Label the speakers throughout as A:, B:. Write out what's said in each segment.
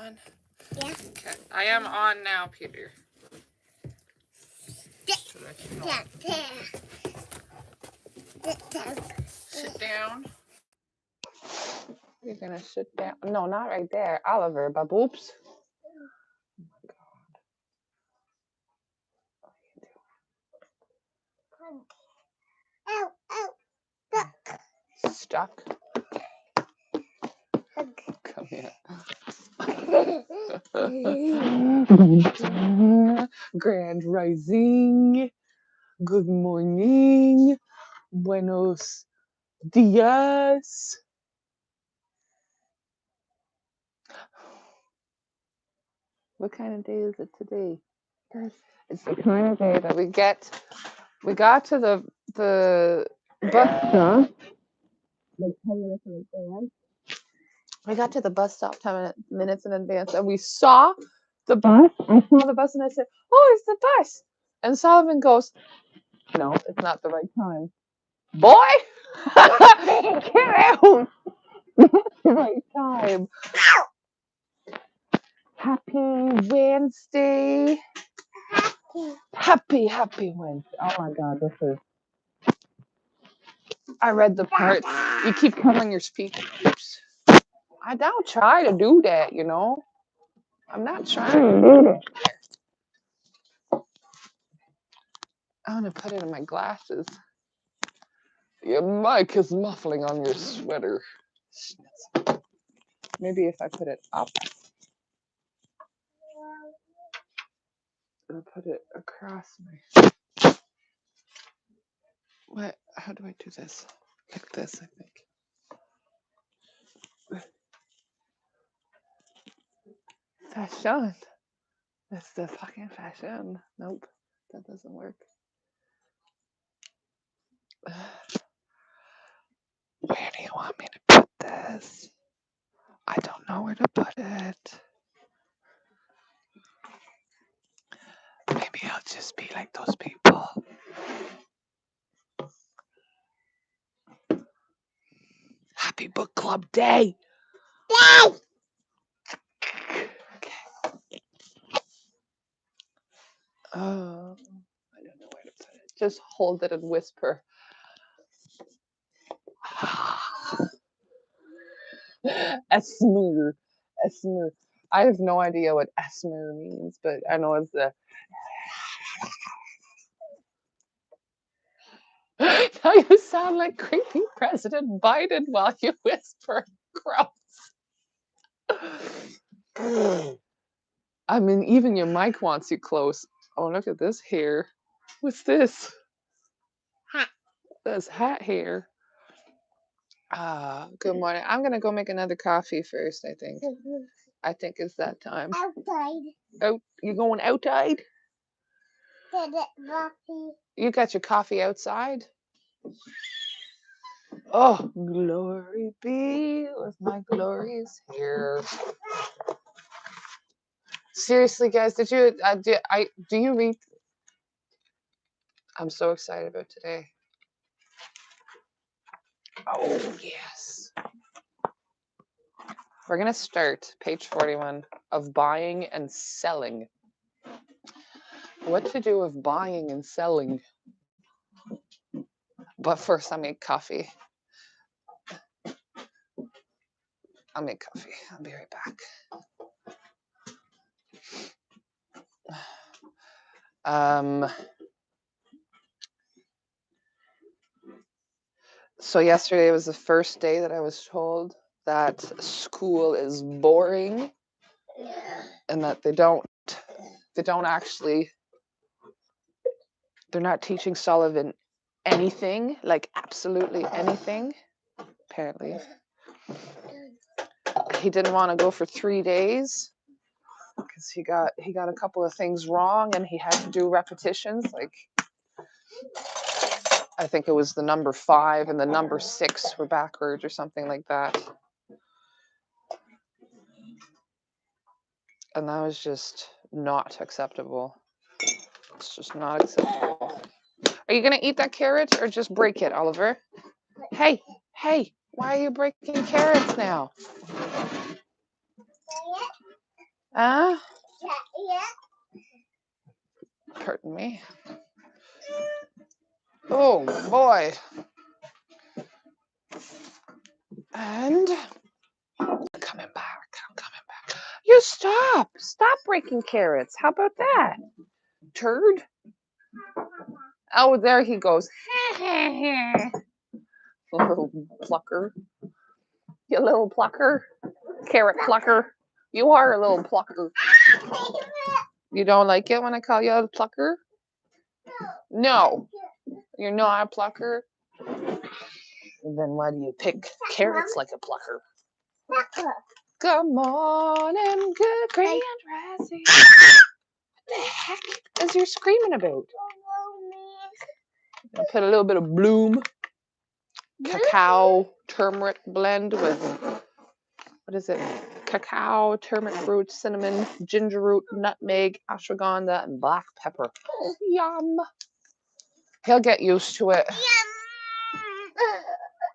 A: On?
B: Yeah.
A: Okay. I am on now, Peter. Sit down. You're gonna sit down. No, not right there. Oliver, baboops.
B: Ow, ow.
A: Stuck.
B: Hug.
A: Come here. Grand rising. Good morning. Buenos dias. What kind of day is it today? It's the kind of day that we got to the bus stop. Like 10 minutes in advance. We got to the bus stop 10 minutes in advance, and we saw the bus. I saw the bus, and I said, "Oh, it's the bus." And Solomon goes, "No, it's not the right time, boy. Get out! Not the right time." Happy Wednesday. Happy Wednesday. Oh my God, this is. I read the part. You keep covering your speaker. Oops. I don't try to do that, you know. I'm not trying to do that. I'm gonna put it in my glasses. Your mic is muffling on your sweater. Maybe if I put it up. I'll put it across my. What? How do I do this? Like this, I think. Fashion. That's the fucking fashion. Nope, that doesn't work. Where do you want me to put this? I don't know where to put it. Maybe I'll just be like those people. Happy book club day.
B: Yay!
A: Okay. Oh, I don't know where to put it. Just hold it and whisper. Esmer. Esmer. I have no idea what Esmer means, but I know it's the. Now you sound like creepy President Biden while you whisper. Gross. I mean, even your mic wants you close. Oh, look at this hair. What's this?
B: Hat.
A: That's hat hair. Good morning. I'm gonna go make another coffee first, I think. I think it's that time.
B: Outside.
A: Oh, you going outside?
B: Get it, Buffy.
A: You got your coffee outside? Oh, glory be with my glories here. Seriously, guys, did you do you read? I'm so excited about today. Oh, yes. We're going to start page 41 of buying and selling. What to do with buying and selling. But first, I'll make coffee. I'll make coffee. I'll be right back. So yesterday was the first day that I was told that school is boring and that they're not teaching Sullivan anything, like absolutely anything, apparently. He didn't want to go for 3 days because he got a couple of things wrong and he had to do repetitions, like I think it was the number 5 and the number 6 were backwards or something like that. And that was just not acceptable. It's just not acceptable. Are you going to eat that carrot or just break it, Oliver? Hey, why are you breaking carrots now? Ah,
B: Yeah.
A: pardon me. Oh boy. And I'm coming back. I'm coming back. You stop. Stop breaking carrots. How about that? Turd. Oh, there he goes. Little plucker. You little plucker. Carrot plucker. You are a little plucker. You don't like it when I call you a plucker? No. You're not a plucker? Then why do you pick carrots like a plucker? Good morning, good grand rising. What the heck is you screaming about? I put a little bit of bloom, cacao, turmeric blend with, what is it? Cacao, turmeric root, cinnamon, ginger root, nutmeg, ashwagandha, and black pepper. Yum. He'll get used to it.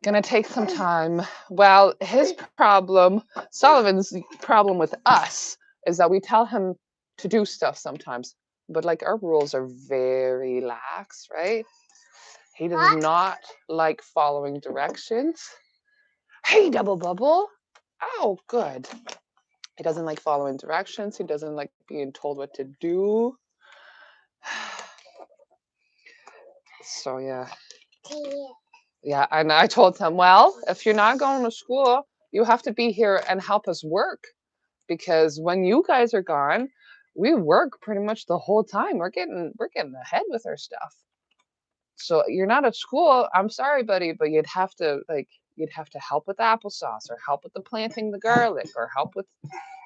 A: Gonna take some time. Well, his problem, Sullivan's problem with us, is that we tell him to do stuff sometimes, but like our rules are very lax, right? He does not like following directions. Hey, Double Bubble. Oh, good. He doesn't like following directions. He doesn't like being told what to do. So yeah. Yeah, and I told him, well, if you're not going to school, you have to be here and help us work, because when you guys are gone, we work pretty much the whole time. We're getting ahead with our stuff. So you're not at school. I'm sorry, buddy, but you'd have to help with applesauce, or help with the planting the garlic, or help with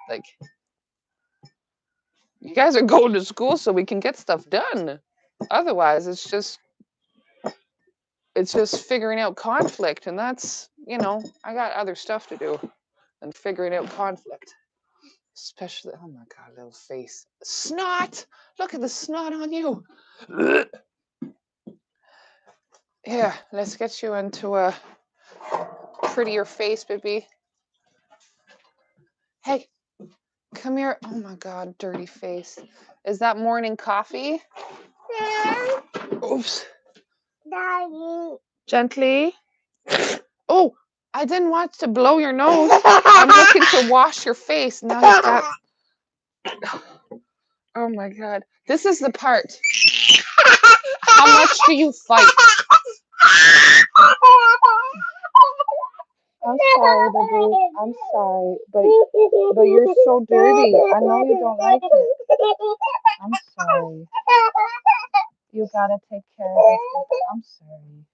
A: like, you guys are going to school so we can get stuff done. Otherwise, it's just figuring out conflict, and that's, I got other stuff to do than figuring out conflict. Especially, oh my god, little face. Snot! Look at the snot on you. Here, let's get you into a prettier face, baby. Hey, come here. Oh my god, dirty face. Is that morning coffee? Oops.
B: Daddy.
A: Gently. Oh, I didn't want to blow your nose. I'm looking to wash your face. Now you've got... Oh my god. This is the part. How much do you fight? I'm sorry, baby. I'm sorry, but you're so dirty. I know you don't like it. I'm sorry. You gotta take care of this. I'm sorry.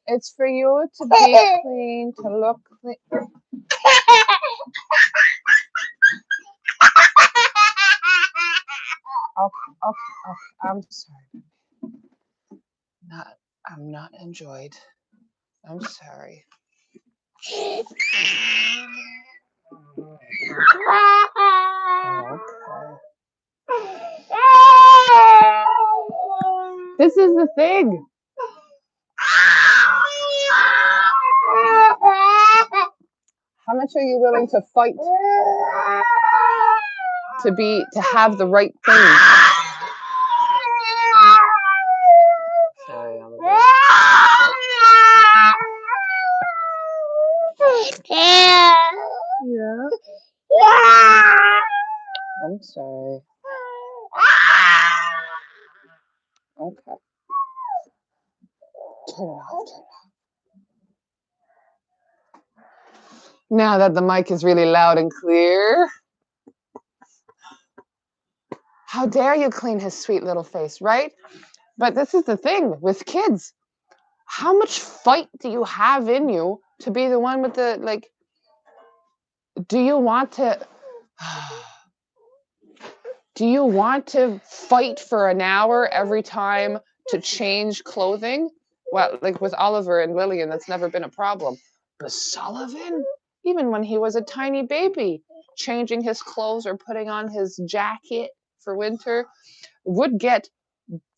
A: It's for you to be clean, to look clean. Okay. I'm sorry. I'm not enjoyed. I'm sorry. Okay. This is the thing. How much are you willing to fight to have the right thing? Sorry, yeah. I'm sorry. Okay. Turn it off. Now that the mic is really loud and clear. How dare you clean his sweet little face, right? But this is the thing with kids. How much fight do you have in you to be the one with the, like, do you want to fight for an hour every time to change clothing? Well, like with Oliver and Lillian, that's never been a problem. But Sullivan, even when he was a tiny baby, changing his clothes or putting on his jacket for winter, would get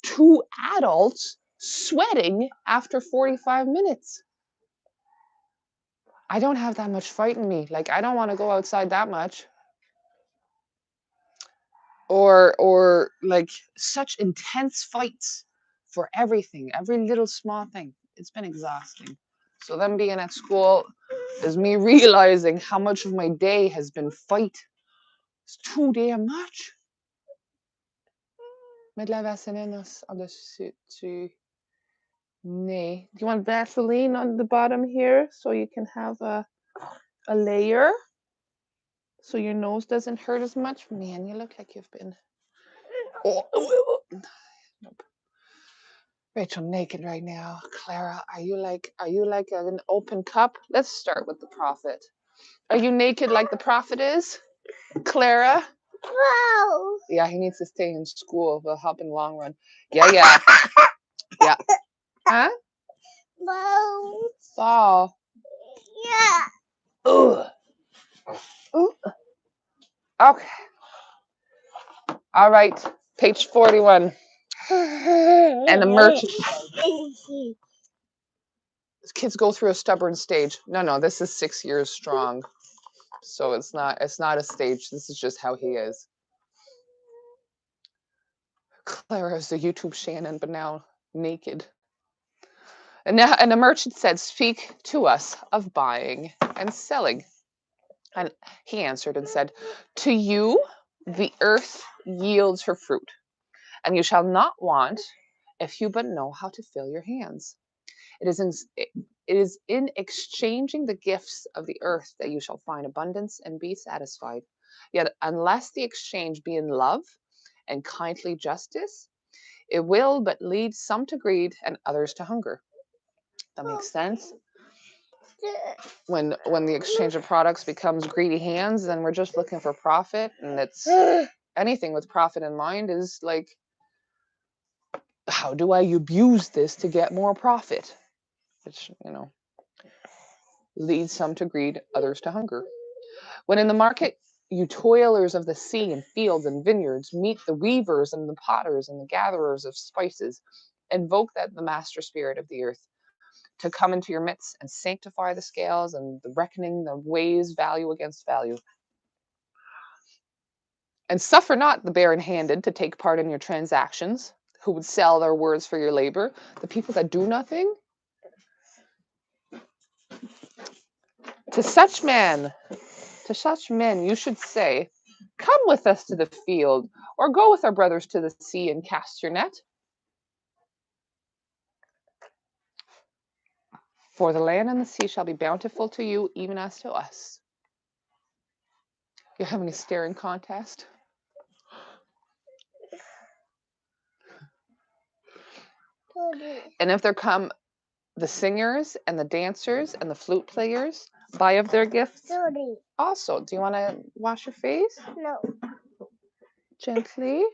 A: two adults sweating after 45 minutes. I don't have that much fight in me. Like, I don't want to go outside that much. or like such intense fights for everything, every little small thing. It's been exhausting. So them being at school is me realizing how much of my day has been fight. It's too damn much. Met la vaseline on the nay. Do you want Vaseline on the bottom here so you can have a layer so your nose doesn't hurt as much? Man, you look like you've been. Oh, nope. Rachel naked right now. Clara, are you like an open cup? Let's start with the prophet. Are you naked like the prophet is? Clara?
B: Wow.
A: Yeah, he needs to stay in school. Will help in the long run. Yeah, yeah. Yeah. Huh?
B: Wow.
A: Fall.
B: Yeah.
A: Ugh. Ooh. Okay. All right. Page 41. And the merchant. Kids go through a stubborn stage. No, this is 6 years strong. So it's not a stage. This is just how he is. Clara is the YouTube Shannon, but now naked. And the merchant said, "Speak to us of buying and selling." And he answered and said, "To you the earth yields her fruit, and you shall not want if you but know how to fill your hands. It is in exchanging the gifts of the earth that you shall find abundance and be satisfied. Yet unless the exchange be in love and kindly justice, it will but lead some to greed and others to hunger." That makes sense. When the exchange of products becomes greedy hands, then we're just looking for profit, and it's anything with profit in mind is like, how do I abuse this to get more profit? Which, leads some to greed, others to hunger. When in the market you toilers of the sea and fields and vineyards meet the weavers and the potters and the gatherers of spices, invoke that the master spirit of the earth to come into your midst and sanctify the scales and the reckoning the weighs value against value. And suffer not the barren-handed to take part in your transactions, who would sell their words for your labor. The people that do nothing. To such men, you should say, "Come with us to the field, or go with our brothers to the sea and cast your net. For the land and the sea shall be bountiful to you, even as to us." You have any staring contest? And if there come the singers and the dancers and the flute players, buy of their gifts also. Do you want to wash your face?
B: No.
A: Gently.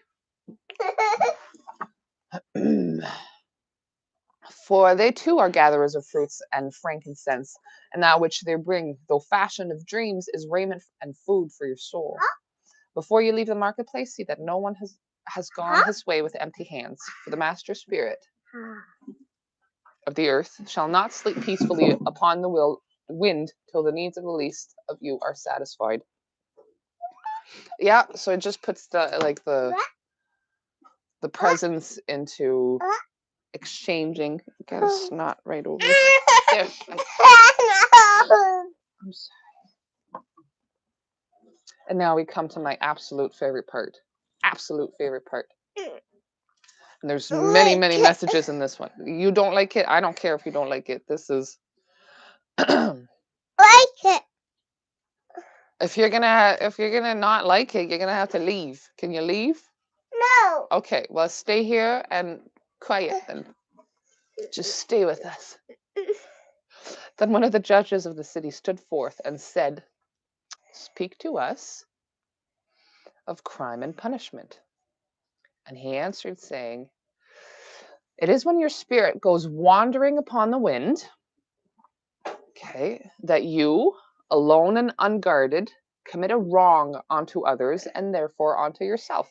A: For they too are gatherers of fruits and frankincense, and that which they bring, though fashioned of dreams, is raiment and food for your soul. Before you leave the marketplace, see that no one has gone his way with empty hands, for the master spirit of the earth shall not sleep peacefully upon the wind till the needs of the least of you are satisfied. Yeah, so it just puts the presence into exchanging. Got a snot right over there. I'm sorry. And now we come to my absolute favorite part. Absolute favorite part. And there's many messages in this one. You don't like it? I don't care if you don't like it. This is
B: Like it.
A: if you're gonna not like it, you're gonna have to leave. Can you leave?
B: No.
A: Okay, well stay here and quiet then. Just stay with us. Then one of the judges of the city stood forth and said, "Speak to us of crime and punishment." And he answered, saying, "It is when your spirit goes wandering upon the wind, okay, that you, alone and unguarded, commit a wrong unto others and therefore unto yourself.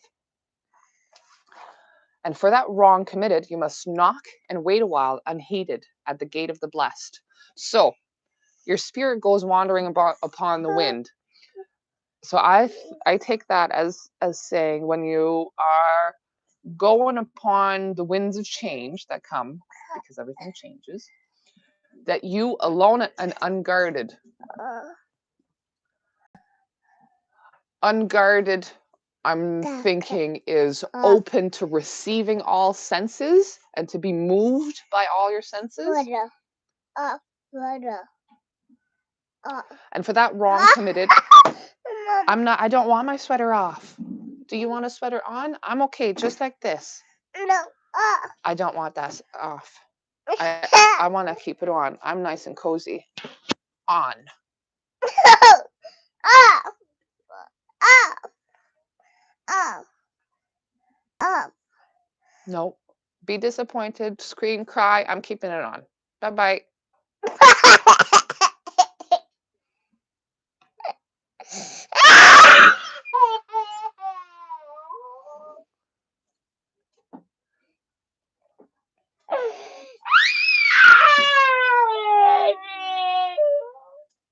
A: And for that wrong committed, you must knock and wait a while unheeded at the gate of the blessed." So, your spirit goes wandering upon the wind. So I take that as saying when you are going upon the winds of change that come because everything changes, that you alone and unguarded I'm thinking is open to receiving all senses and to be moved by all your senses. And for that wrong committed, I don't want my sweater off. Do you want a sweater on? I'm okay, just like this.
B: No.
A: I don't want that off. I want to keep it on. I'm nice and cozy. On. No. Be disappointed, scream, cry. I'm keeping it on. Bye-bye.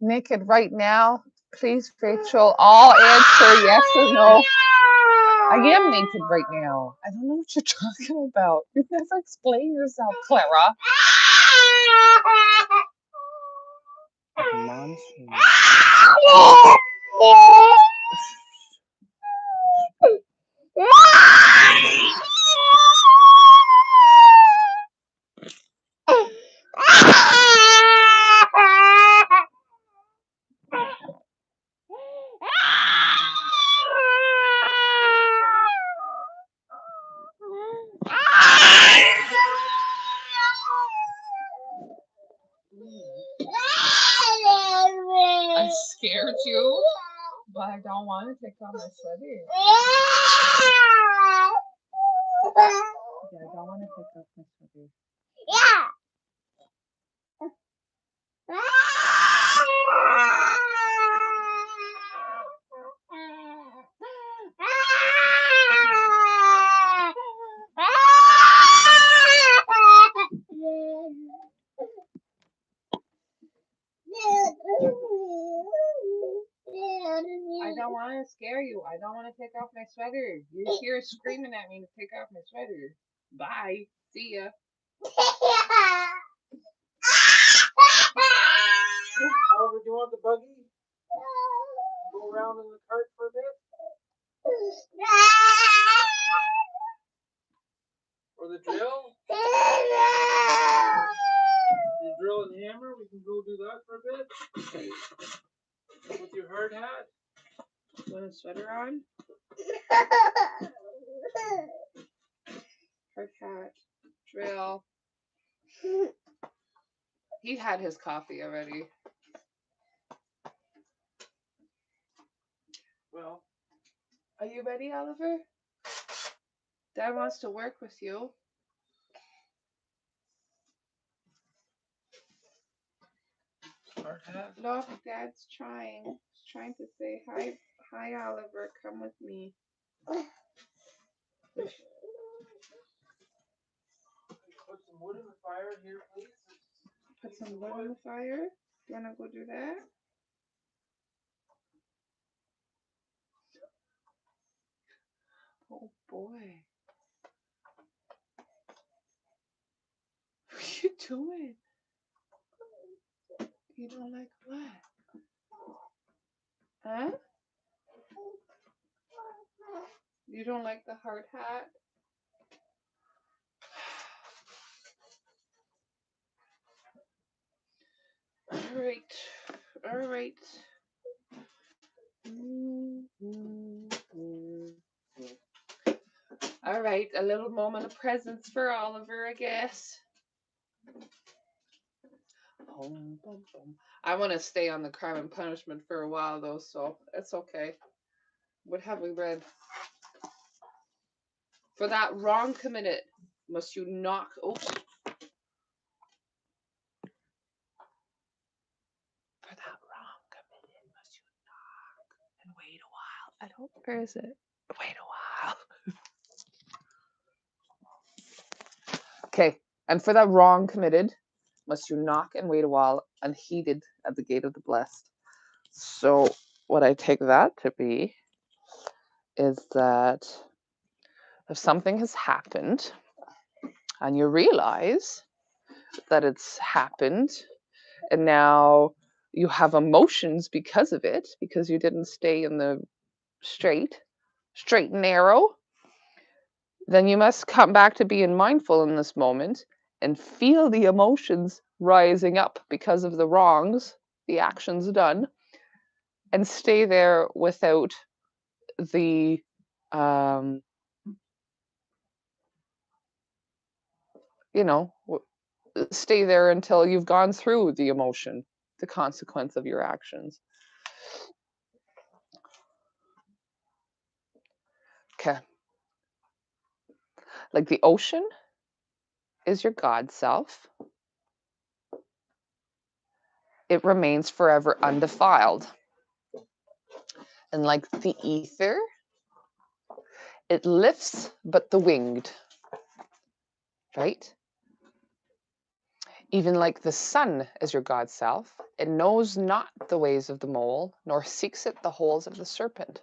A: Naked right now. Please, Rachel, all answer yes or no. I am naked right now. I don't know what you're talking about. You never explain yourself, Clara. I scared you, but I don't want to take off my sweater. Yeah, I don't want to take off my sweater.
B: Yeah.
A: I don't want to scare you. I don't want to take off my sweater. You're here screaming at me to take off my sweater. Bye. See ya.
C: Oliver, do you want the buggy? Go around in the cart for a bit? Or the drill? The drill and hammer? We can go do that for a bit? With your hard hat?
A: Want a sweater on? Hard hat. Drill. He had his coffee already.
C: Well,
A: Are you ready, Oliver? Dad wants to work with you.
C: hard hat.
A: Look, Dad's trying. He's trying to say hi. Hi, Oliver. Come with me.
C: Put some wood in the fire here, please.
A: Put some wood on the fire. You wanna go do that? Oh boy. What are you doing? You don't like what? Huh? You don't like the hard hat? Alright. Alright. Alright, a little moment of presence for Oliver, I guess. I want to stay on the crime and punishment for a while though, so it's okay. What have we read? For that wrong committed, must you knock. Oh. For that wrong committed, must you knock and wait a while. I don't. Where is it? Wait a while. Okay, and for that wrong committed, must you knock and wait a while, unheeded at the gate of the blessed. So what I take that to be is that if something has happened and you realize that it's happened, and now you have emotions because of it, because you didn't stay in the straight and narrow, then you must come back to being mindful in this moment and feel the emotions rising up because of the wrongs, the actions done, and stay there without the you know, stay there until you've gone through the emotion, the consequence of your actions. Okay. Like the ocean is your God self. It remains forever undefiled. And like the ether, it lifts but the winged, right? Even like the sun is your God self, it knows not the ways of the mole, nor seeks it the holes of the serpent.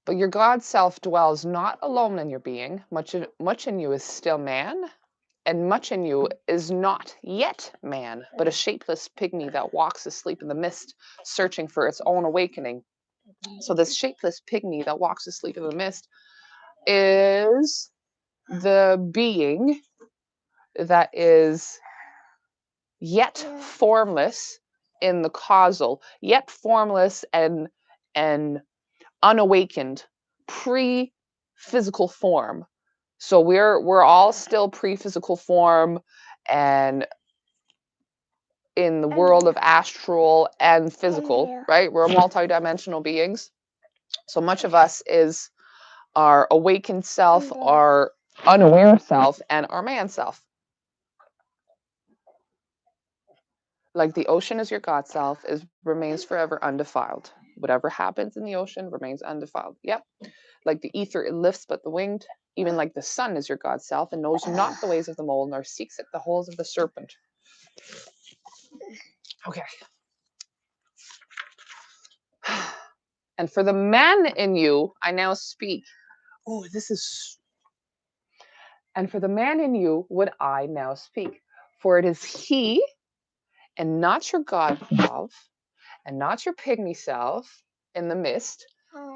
A: But your God self dwells not alone in your being. Much in you is still man, and much in you is not yet man, but a shapeless pygmy that walks asleep in the mist, searching for its own awakening. So this shapeless pygmy that walks asleep in the mist is the being that is yet formless in the causal, yet formless and unawakened, pre-physical form. So we're all still pre-physical form and in the world of astral and physical, right? We're multidimensional beings. So much of us is our awakened self, our unaware self, and our man self. Like the ocean is your God self, remains forever undefiled. Whatever happens in the ocean remains undefiled. Yep. Like the ether, it lifts but the winged. Even like the sun is your God self, and knows not the ways of the mole, nor seeks it the holes of the serpent. Okay. And for the man in you, I now speak. Oh, this is. And for the man in you would I now speak. For it is he, and not your God self, and not your pygmy self in the mist,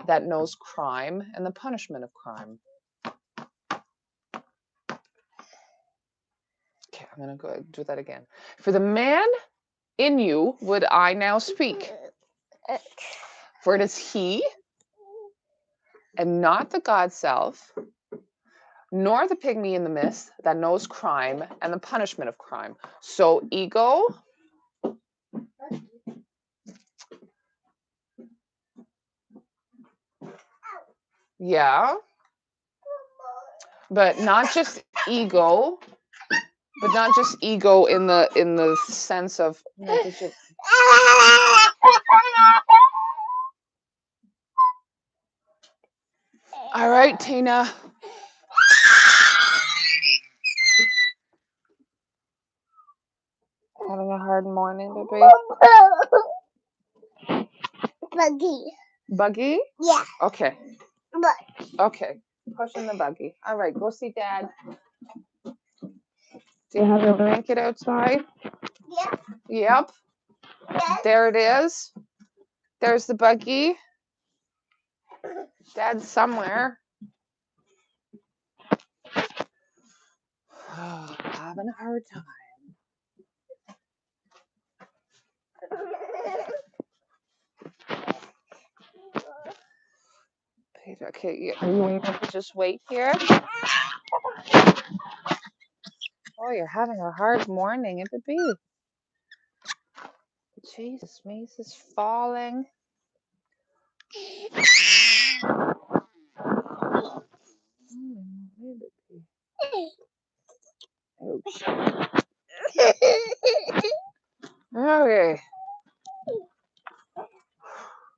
A: that knows crime and the punishment of crime. Okay, I'm going to go do that again. For the man in you would I now speak. For it is he, and not the God self, nor the pygmy in the mist that knows crime and the punishment of crime. So ego, yeah, but not just ego, in the sense of. All right, Tina. Having a hard morning, baby?
B: Buggy.
A: Buggy?
B: Yeah.
A: Okay.
B: But.
A: Okay. Pushing the buggy. All right, go see Dad. Do you have your blanket outside?
B: Yeah.
A: Yep.
B: Yeah.
A: There it is. There's the buggy. Dad's somewhere. Oh, having a hard time. Okay, are you able to just wait here? Oh, you're having a hard morning, it would be. Jesus, Mace is falling. Okay.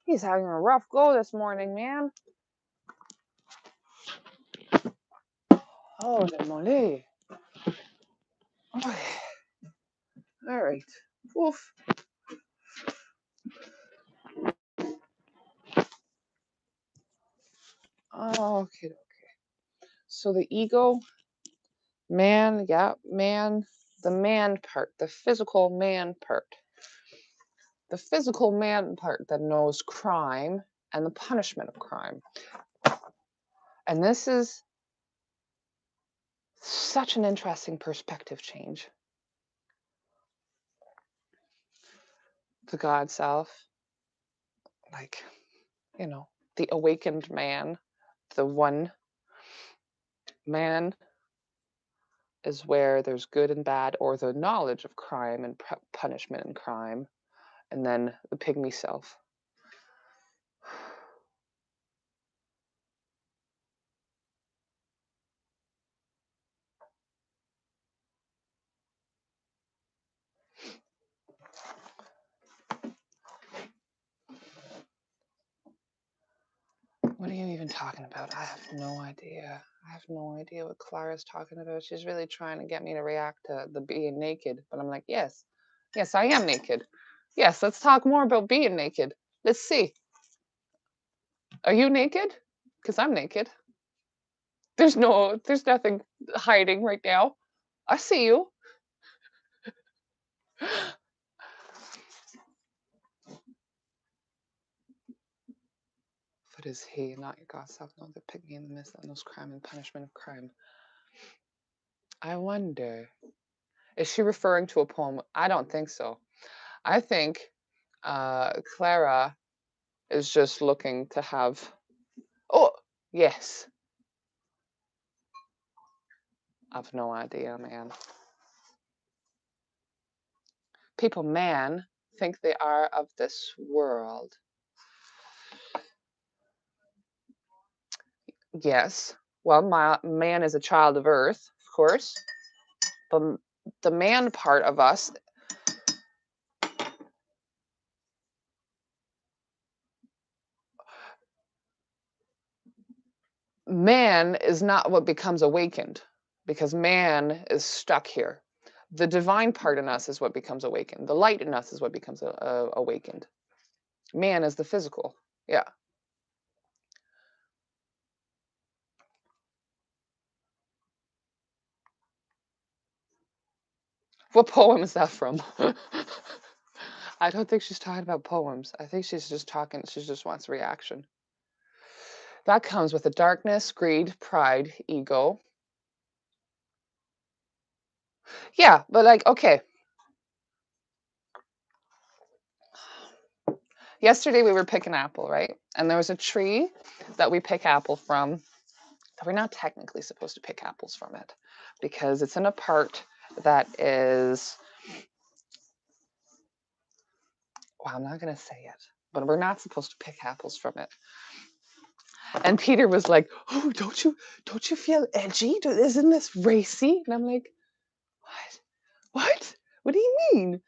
A: He's having a rough go this morning, man. Oh, the molly. Okay. All right. Oof. Oh, okay. So the ego, man, yeah, man, the man part, the physical man part. The physical man part that knows crime and the punishment of crime. And this is such an interesting perspective change. The God self, like, the awakened man, the one man is where there's good and bad, or the knowledge of crime and punishment and crime, and then the pygmy self. What are you even talking about? I have no idea. I have no idea what Clara's talking about. She's really trying to get me to react to the being naked. But I'm like, yes, I am naked. Yes, let's talk more about being naked. Let's see. Are you naked? Because I'm naked. There's nothing hiding right now. I see you. But is he not your God self? No, the pygmy in the mist that knows crime and punishment of crime. I wonder. Is she referring to a poem? I don't think so. I think Clara is just looking to have. Oh, yes. I've no idea, man. People, man, think they are of this world. Yes. Well, man is a child of Earth, of course. But the man part of us, man is not what becomes awakened, because man is stuck here. The divine part in us is what becomes awakened. The light in us is what becomes awakened. Man is the physical. Yeah. What poem is that from? I don't think she's talking about poems. I think she's just talking, she just wants reaction. That comes with the darkness, greed, pride, ego. Yeah, but like, okay. Yesterday we were picking apple, right? And there was a tree that we pick apple from that we're not technically supposed to pick apples from it because it's in a part that is, well, I'm not going to say it, but we're not supposed to pick apples from it. And Peter was like, "Oh, don't you feel edgy? Isn't this racy?" And I'm like, "What? What do you mean?"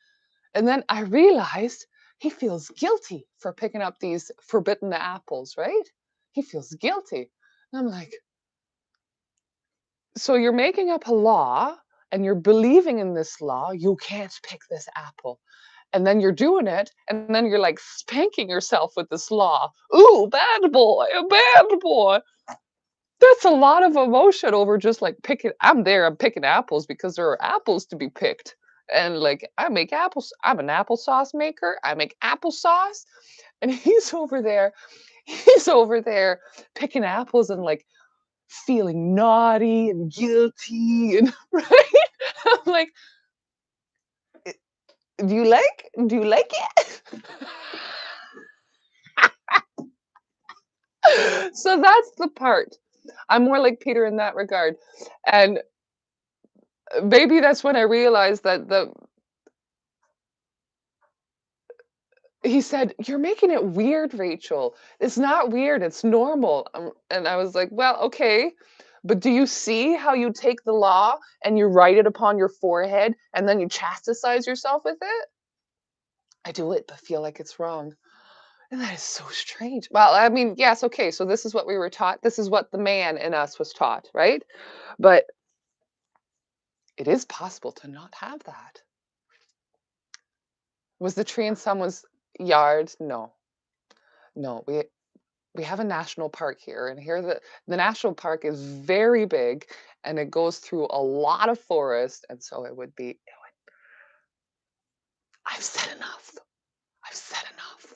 A: And then I realized he feels guilty for picking up these forbidden apples, right? He feels guilty. And I'm like, so you're making up a law and you're believing in this law, you can't pick this apple. And then you're doing it, and then you're like spanking yourself with this law. Ooh, bad boy, a bad boy. That's a lot of emotion over just like picking. I'm picking apples because there are apples to be picked. And like, I make apples. I'm an applesauce maker. I make applesauce. And he's over there picking apples and like feeling naughty and guilty. And right? I'm like, do you like it? So that's the part. I'm more like Peter in that regard. And maybe that's when I realized that he said, "You're making it weird, Rachel. It's not weird, it's normal." And I was like, "Well, okay, but do you see how you take the law and you write it upon your forehead and then you chastise yourself with it?" I do it, but feel like it's wrong. And that is so strange. Well, I mean, yes, okay, so this is what we were taught. This is what the man in us was taught, right? But it is possible to not have that. Was the tree in someone's yard? No. No, we have a national park here, and here the national park is very big, and it goes through a lot of forest, and so it would be. I've said enough. I've said enough.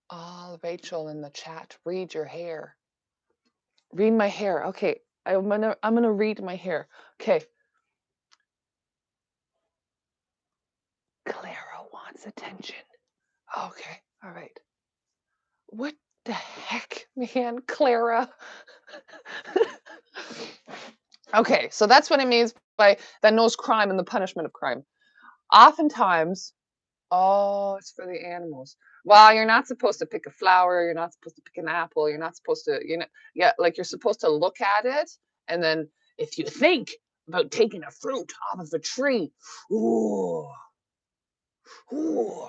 A: Oh, Rachel in the chat, read your hair. Read my hair. Okay, I'm gonna read my hair. Okay. Clara wants attention. Okay, all right. What the heck, man, Clara? Okay, so that's what it means by that knows crime and the punishment of crime. Oftentimes, oh, it's for the animals. Well, you're not supposed to pick a flower, you're not supposed to pick an apple, you're not supposed to, yeah, like you're supposed to look at it, and then if you think about taking a fruit off of a tree, ooh, ooh.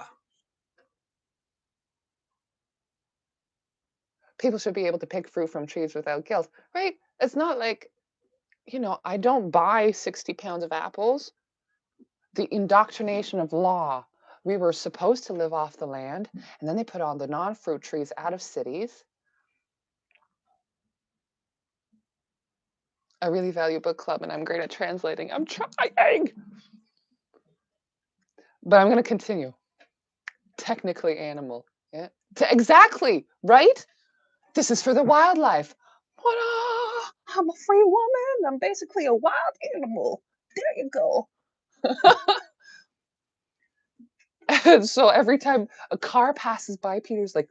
A: People should be able to pick fruit from trees without guilt, right? It's not like, I don't buy 60 pounds of apples. The indoctrination of law. We were supposed to live off the land, and then they put all the non-fruit trees out of cities. I really value book club, and I'm great at translating. I'm trying. But I'm going to continue. Technically animal. Yeah. Exactly, right? This is for the wildlife. What? I'm a free woman. I'm basically a wild animal. There you go. And so every time a car passes by, Peter's like,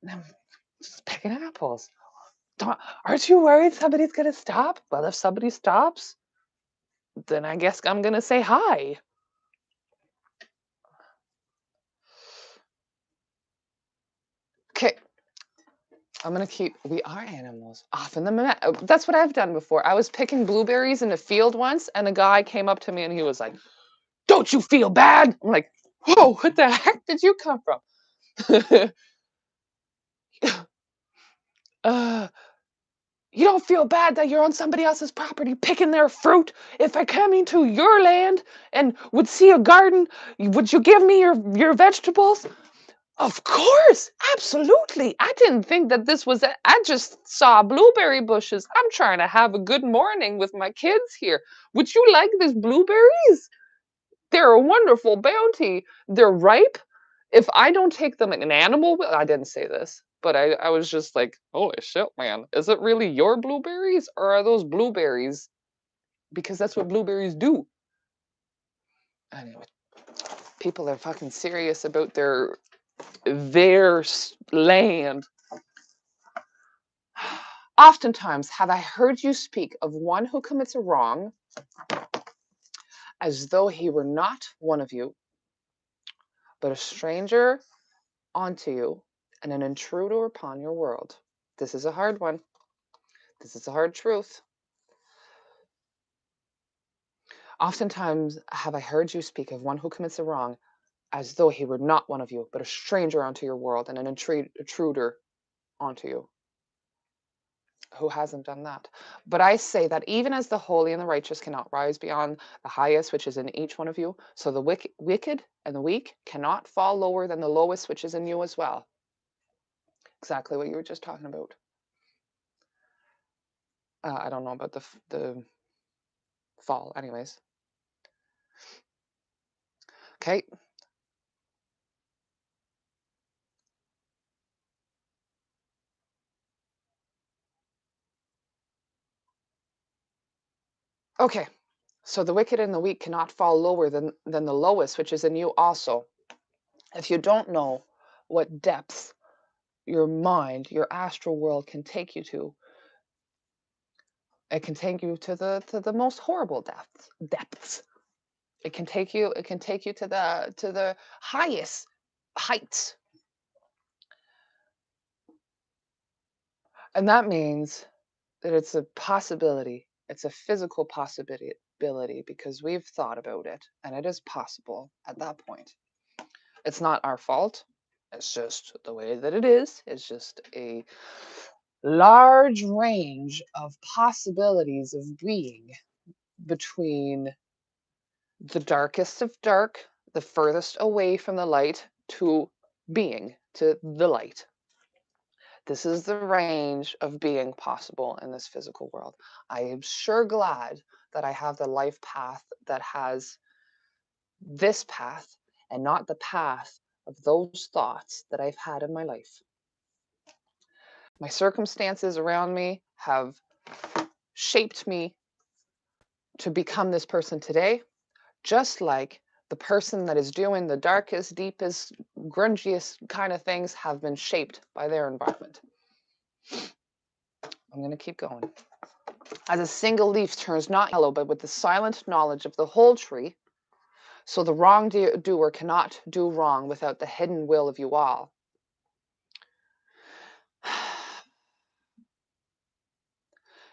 A: I'm just picking apples. Aren't you worried somebody's going to stop? Well, if somebody stops, then I guess I'm going to say hi. Okay. I'm going to keep, we are animals off in the, that's what I've done before. I was picking blueberries in a field once, and a guy came up to me and he was like, don't you feel bad? I'm like, whoa, what the heck did you come from? uh, you don't feel bad that you're on somebody else's property picking their fruit? If I come into your land and would see a garden, would you give me your vegetables? Of course, absolutely. I didn't think that this was it. I just saw blueberry bushes. I'm trying to have a good morning with my kids here. Would you like these blueberries? They're a wonderful bounty. They're ripe. If I don't take them an animal, I didn't say this, but I was just like, holy shit, man. Is it really your blueberries or are those blueberries? Because that's what blueberries do. Anyway, people are fucking serious about their land. Oftentimes have I heard you speak of one who commits a wrong as though he were not one of you, but a stranger onto you and an intruder upon your world. This is a hard one. This is a hard truth. Oftentimes have I heard you speak of one who commits a wrong as though he were not one of you, but a stranger onto your world and an intruder onto you. Who hasn't done that? But I say that even as the holy and the righteous cannot rise beyond the highest which is in each one of you, so the wicked and the weak cannot fall lower than the lowest which is in you as well. Exactly what you were just talking about. I don't know about the fall, anyways. Okay. Okay. So the wicked and the weak cannot fall lower than the lowest, which is in you also. If you don't know what depths your mind, your astral world can take you to, it can take you to the most horrible depths. It can take you to the highest heights. And that means that it's a possibility. It's a physical possibility because we've thought about it and it is possible at that point. It's not our fault. It's just the way that it is. It's just a large range of possibilities of being between the darkest of dark, the furthest away from the light, to being, to the light. This is the range of being possible in this physical world. I am sure glad that I have the life path that has this path and not the path of those thoughts that I've had in my life. My circumstances around me have shaped me to become this person today, just like the person that is doing the darkest, deepest, grungiest kind of things have been shaped by their environment. I'm going to keep going. As a single leaf turns not yellow, but with the silent knowledge of the whole tree, so the wrongdoer cannot do wrong without the hidden will of you all.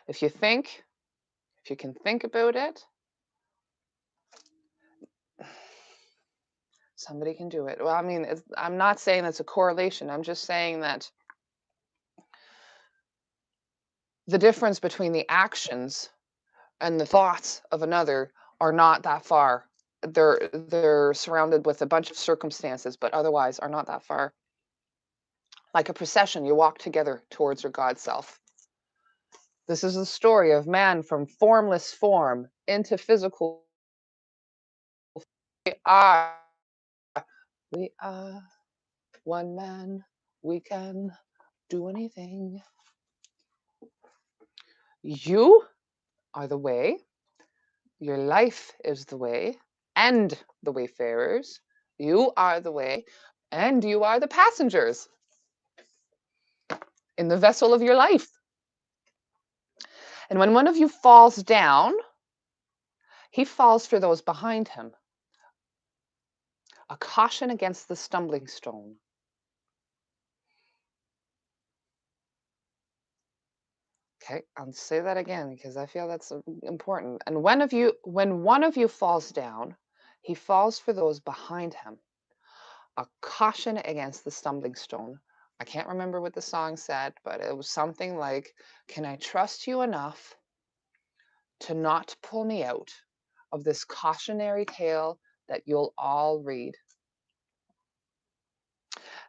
A: If you can think about it, somebody can do it. Well, I mean, I'm not saying it's a correlation. I'm just saying that the difference between the actions and the thoughts of another are not that far. They're surrounded with a bunch of circumstances, but otherwise are not that far. Like a procession, you walk together towards your God self. This is the story of man from formless form into physical. We are one man. We can do anything. You are the way. Your life is the way, and the wayfarers. You are the way, and you are the passengers in the vessel of your life. And when one of you falls down, he falls for those behind him. A caution against the stumbling stone. Okay, I'll say that again because I feel that's important. And when one of you falls down, he falls for those behind him. A caution against the stumbling stone. I can't remember what the song said, but it was something like, "Can I trust you enough to not pull me out of this cautionary tale that you'll all read?"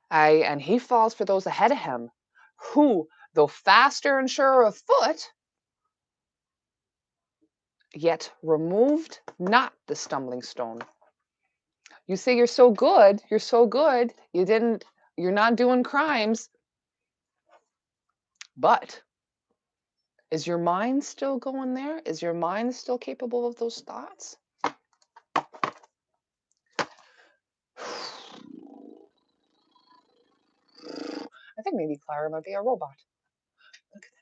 A: And he falls for those ahead of him, who, though faster and surer of foot, yet removed not the stumbling stone. You say you're so good, you're not doing crimes, but is your mind still going there? Is your mind still capable of those thoughts? I think maybe Clara might be a robot. Look at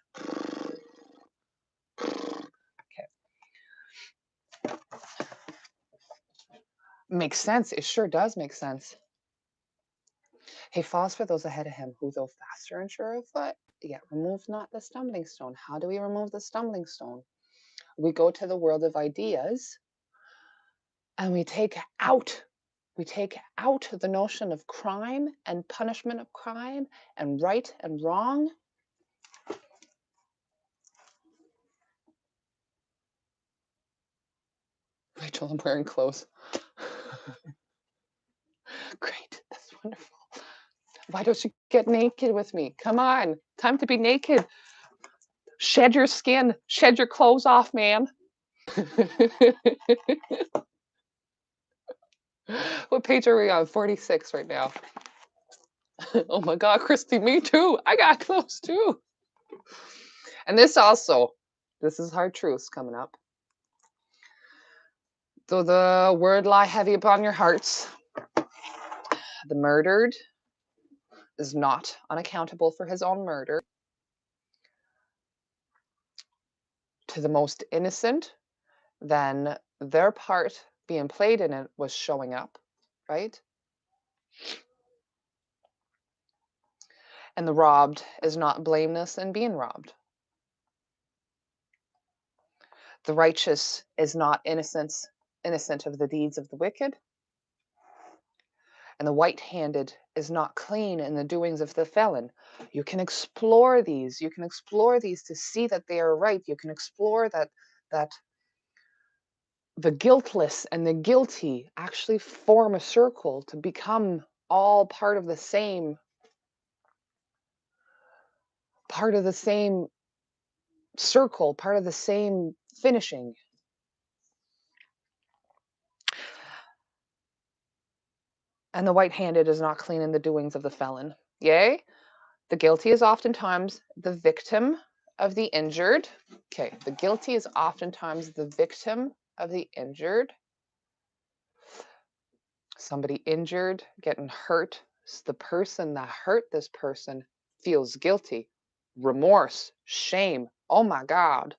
A: that. Okay. Makes sense. It sure does make sense. He falls for those ahead of him, who though faster and surer of foot, yet remove not the stumbling stone. How do we remove the stumbling stone? We go to the world of ideas and we take out the notion of crime and punishment of crime and right and wrong. Rachel, I'm wearing clothes. Great, that's wonderful. Why don't you get naked with me? Come on, time to be naked. Shed your skin, shed your clothes off, man. What page are we on? 46 right now. Oh my God, Christy, me too. I got clothes too. And this is hard truths coming up. Though the word lie heavy upon your hearts, the murdered is not unaccountable for his own murder. To the most innocent, then their part being played in it was showing up, right? And the robbed is not blameless in being robbed. The righteous is not innocent of the deeds of the wicked. And the white-handed is not clean in the doings of the felon. You can explore these. You can explore these to see that they are right. You can explore that the guiltless and the guilty actually form a circle to become all part of the same circle, part of the same finishing. And the white-handed is not clean in the doings of the felon. Yea, the guilty is oftentimes the victim of the injured. Okay, the guilty is oftentimes the victim of the injured. Somebody injured, getting hurt. The person that hurt this person feels guilty, remorse, shame. Oh my God.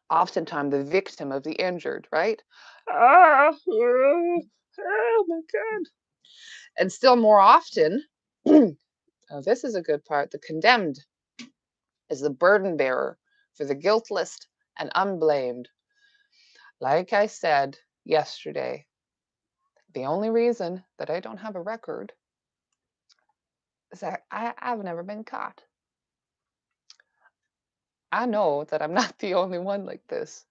A: Oftentimes the victim of the injured, right? Oh my God. And still more often, oh, this is a good part, the condemned is the burden bearer for the guiltless and unblamed. Like I said yesterday, the only reason that I don't have a record is that I've never been caught. I know that I'm not the only one like this.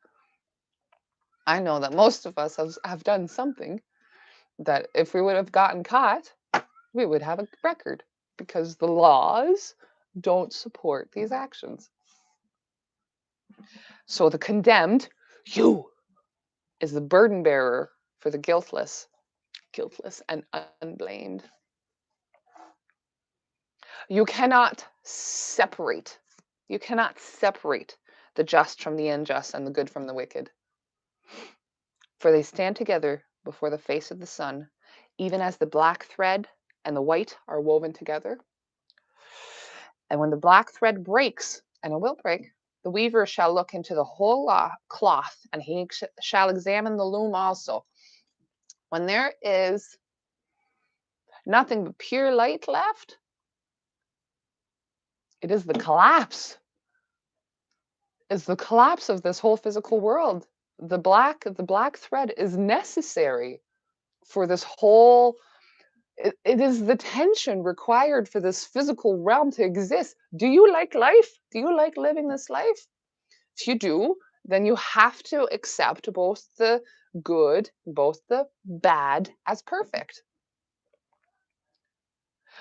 A: I know that most of us have done something that if we would have gotten caught, we would have a record because the laws don't support these actions. So the condemned, you, is the burden bearer for the guiltless and unblamed. You cannot separate the just from the unjust and the good from the wicked. For they stand together before the face of the sun, even as the black thread and the white are woven together. And when the black thread breaks, and it will break, the weaver shall look into the whole cloth, and he shall examine the loom also. When there is nothing but pure light left, it is the collapse. It's the collapse of this whole physical world. The black thread is necessary for this whole. It is the tension required for this physical realm to exist. Do you like life? Do you like living this life? If you do, then you have to accept both the good, both the bad as perfect.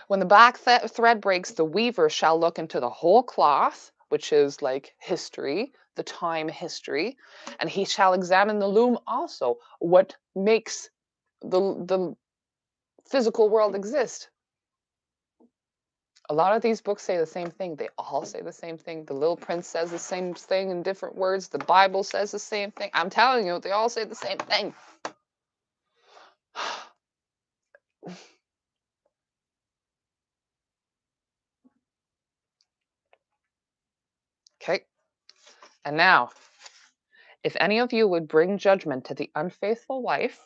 A: When the black thread breaks, the weaver shall look into the whole cloth, which is like history, the time history, and he shall examine the loom also, what makes the physical world exist. A lot of these books say the same thing. They all say the same thing. The Little Prince says the same thing in different words. The Bible says the same thing. I'm telling you, they all say the same thing. Okay. And now, if any of you would bring judgment to the unfaithful wife,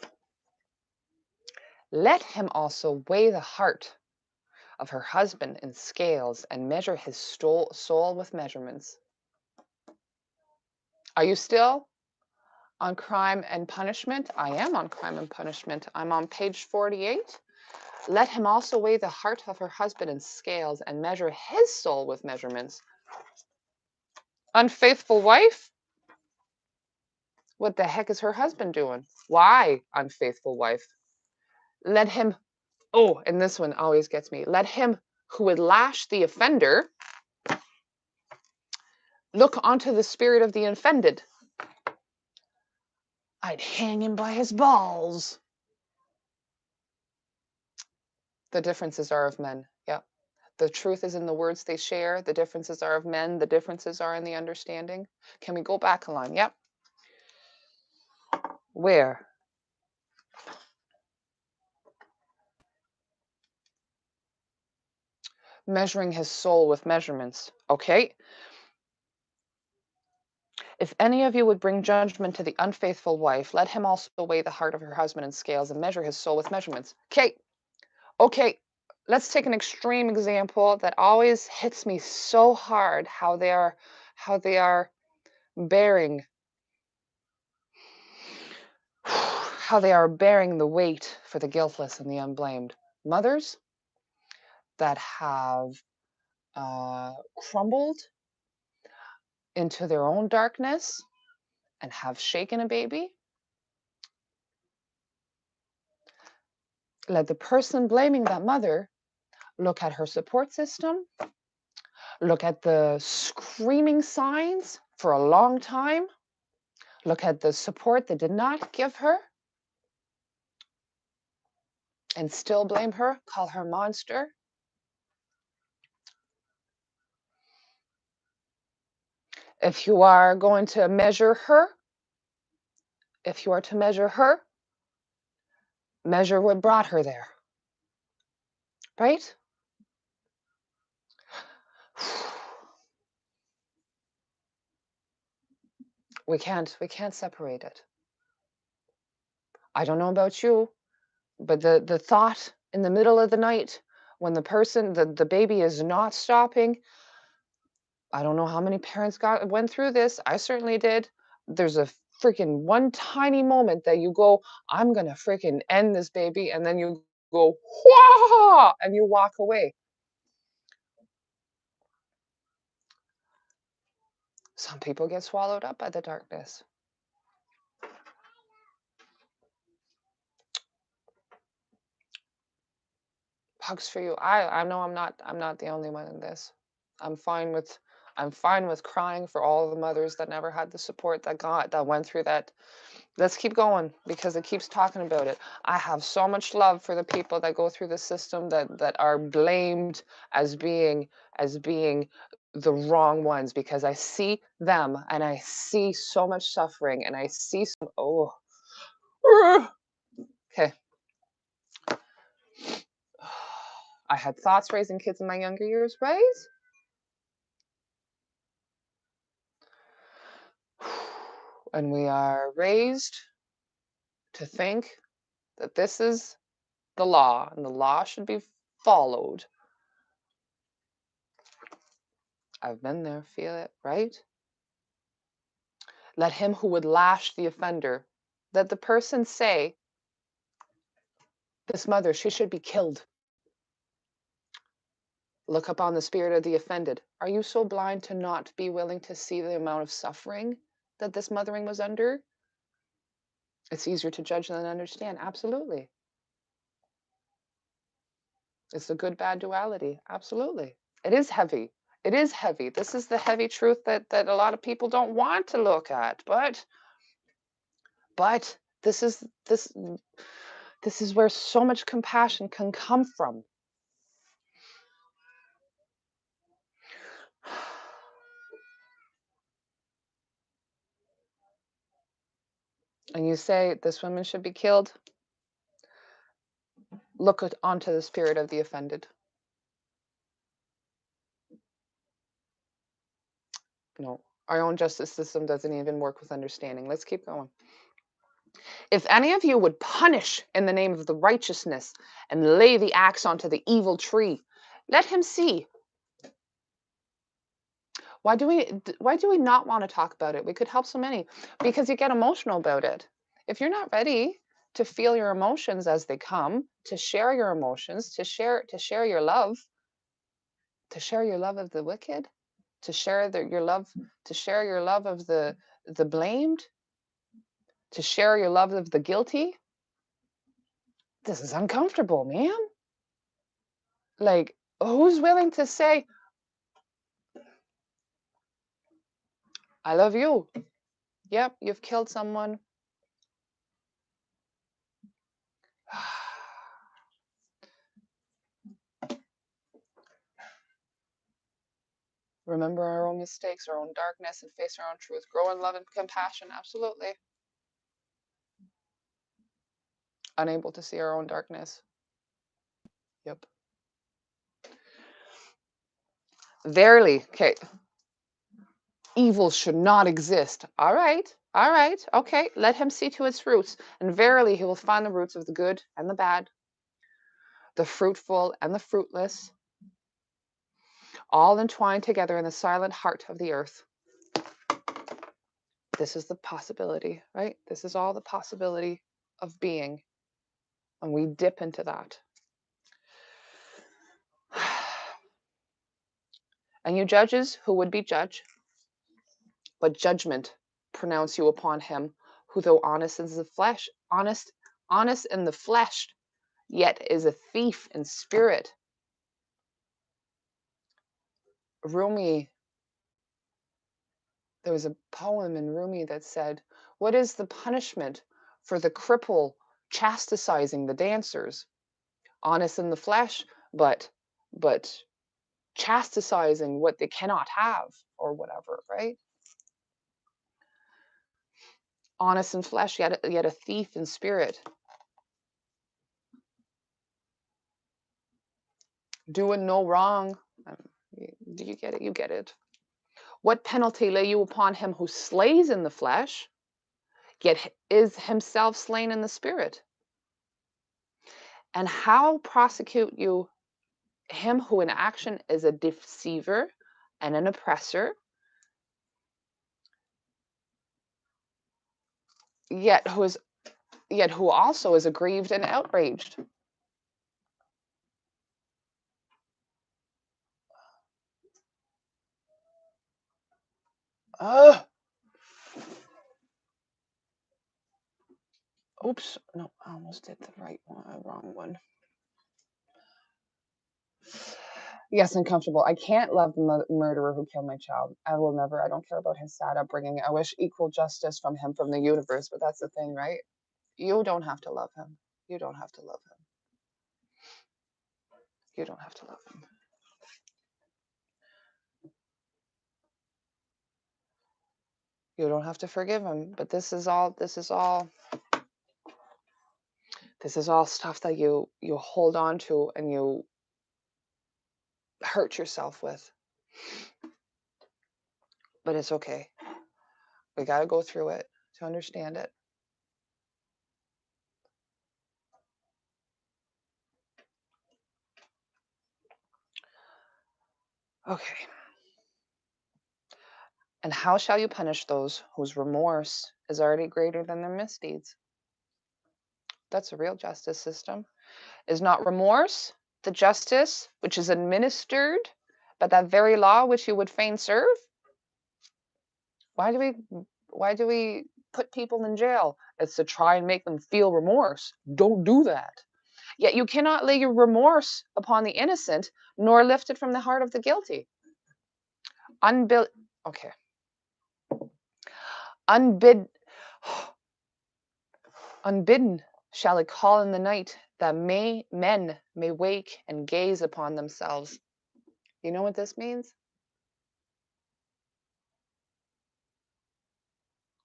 A: let him also weigh the heart of her husband in scales and measure his soul with measurements. Are you still on crime and punishment? I am on crime and punishment. I'm on page 48. Let him also weigh the heart of her husband in scales and measure his soul with measurements. Unfaithful wife? What the heck is her husband doing? Why, unfaithful wife? Let him, oh, and this one always gets me. Let him who would lash the offender look onto the spirit of the offended. I'd hang him by his balls. The differences are of men. Yeah. The truth is in the words they share. The differences are of men. The differences are in the understanding. Can we go back a line? Yep. Where? Measuring his soul with measurements. Okay. If any of you would bring judgment to the unfaithful wife, let him also weigh the heart of her husband in scales and measure his soul with measurements. Okay, let's take an extreme example that always hits me so hard, how they are bearing the weight for the guiltless and the unblamed. Mothers that have crumbled into their own darkness and have shaken a baby, Let the person blaming that mother look at her support system, look at the screaming signs for a long time, look at the support they did not give her, and still blame her, call her monster. If you are going to measure her, measure what brought her there, right? We can't separate it. I don't know about you, but the thought in the middle of the night when the baby is not stopping, I don't know how many parents went through this. I certainly did. There's a freaking one tiny moment that you go, I'm gonna freaking end this baby, and then you go, whoa, and you walk away. Some people get swallowed up by the darkness. Hugs for you. I know I'm not the only one in this. I'm fine with crying for all the mothers that never had the support that went through that. Let's keep going because it keeps talking about it. I have so much love for the people that go through the system that are blamed as being the wrong ones, because I see them and I see so much suffering and I see okay. I had thoughts raising kids in my younger years, right? And we are raised to think that this is the law and the law should be followed. I've been there, feel it, right? Let him who would lash the offender, let the person say, this mother, she should be killed. Look upon the spirit of the offended. Are you so blind to not be willing to see the amount of suffering that this mothering was under? It's easier to judge than understand. Absolutely. It's the good bad duality. Absolutely. It is heavy. It is heavy. This is the heavy truth that a lot of people don't want to look at. But this is where so much compassion can come from. And you say this woman should be killed. Look onto the spirit of the offended. No, our own justice system doesn't even work with understanding. Let's keep going. If any of you would punish in the name of the righteousness and lay the axe onto the evil tree, let him see. Why do we not want to talk about it? We could help so many, because you get emotional about it. If you're not ready to feel your emotions as they come, to share your emotions, to share your love, of the wicked, to share your love of the blamed, to share your love of the guilty. This is uncomfortable, man. Like, who's willing to say, I love you? Yep, you've killed someone. Remember our own mistakes, our own darkness, and face our own truth. Grow in love and compassion, absolutely. Unable to see our own darkness. Yep. Verily, okay. Evil should not exist. All right, okay. Let him see to its roots, and verily he will find the roots of the good and the bad, the fruitful and the fruitless, all entwined together in the silent heart of the earth. This is the possibility, right? This is all the possibility of being, and we dip into that. And you judges who would be judged, but judgment pronounce you upon him who, though honest in the flesh, yet is a thief in spirit. Rumi, there was a poem in Rumi that said, what is the punishment for the cripple chastising the dancers? Honest in the flesh, but chastising what they cannot have, or whatever, right? Honest in flesh, yet a thief in spirit. Doing no wrong. Do you get it? You get it. What penalty lay you upon him who slays in the flesh, yet is himself slain in the spirit? And how prosecute you him who in action is a deceiver and an oppressor, yet who also is aggrieved and outraged? Oops, no, I almost did the wrong one. Yes, uncomfortable. I can't love the murderer who killed my child. I will never. I don't care about his sad upbringing. I wish equal justice from him, from the universe. But that's the thing, right? You don't have to love him. You don't have to love him. You don't have to love him. You don't have to forgive him. But this is all stuff that you hold on to and you hurt yourself with. But it's okay. We got to go through it to understand it. Okay. And how shall you punish those whose remorse is already greater than their misdeeds? That's a real justice system. Is not remorse the justice which is administered by that very law which you would fain serve? Why do we put people in jail? It's to try and make them feel remorse. Don't do that. Yet you cannot lay your remorse upon the innocent, nor lift it from the heart of the guilty. Okay. Unbidden shall it call in the night, that men may wake and gaze upon themselves. You know what this means?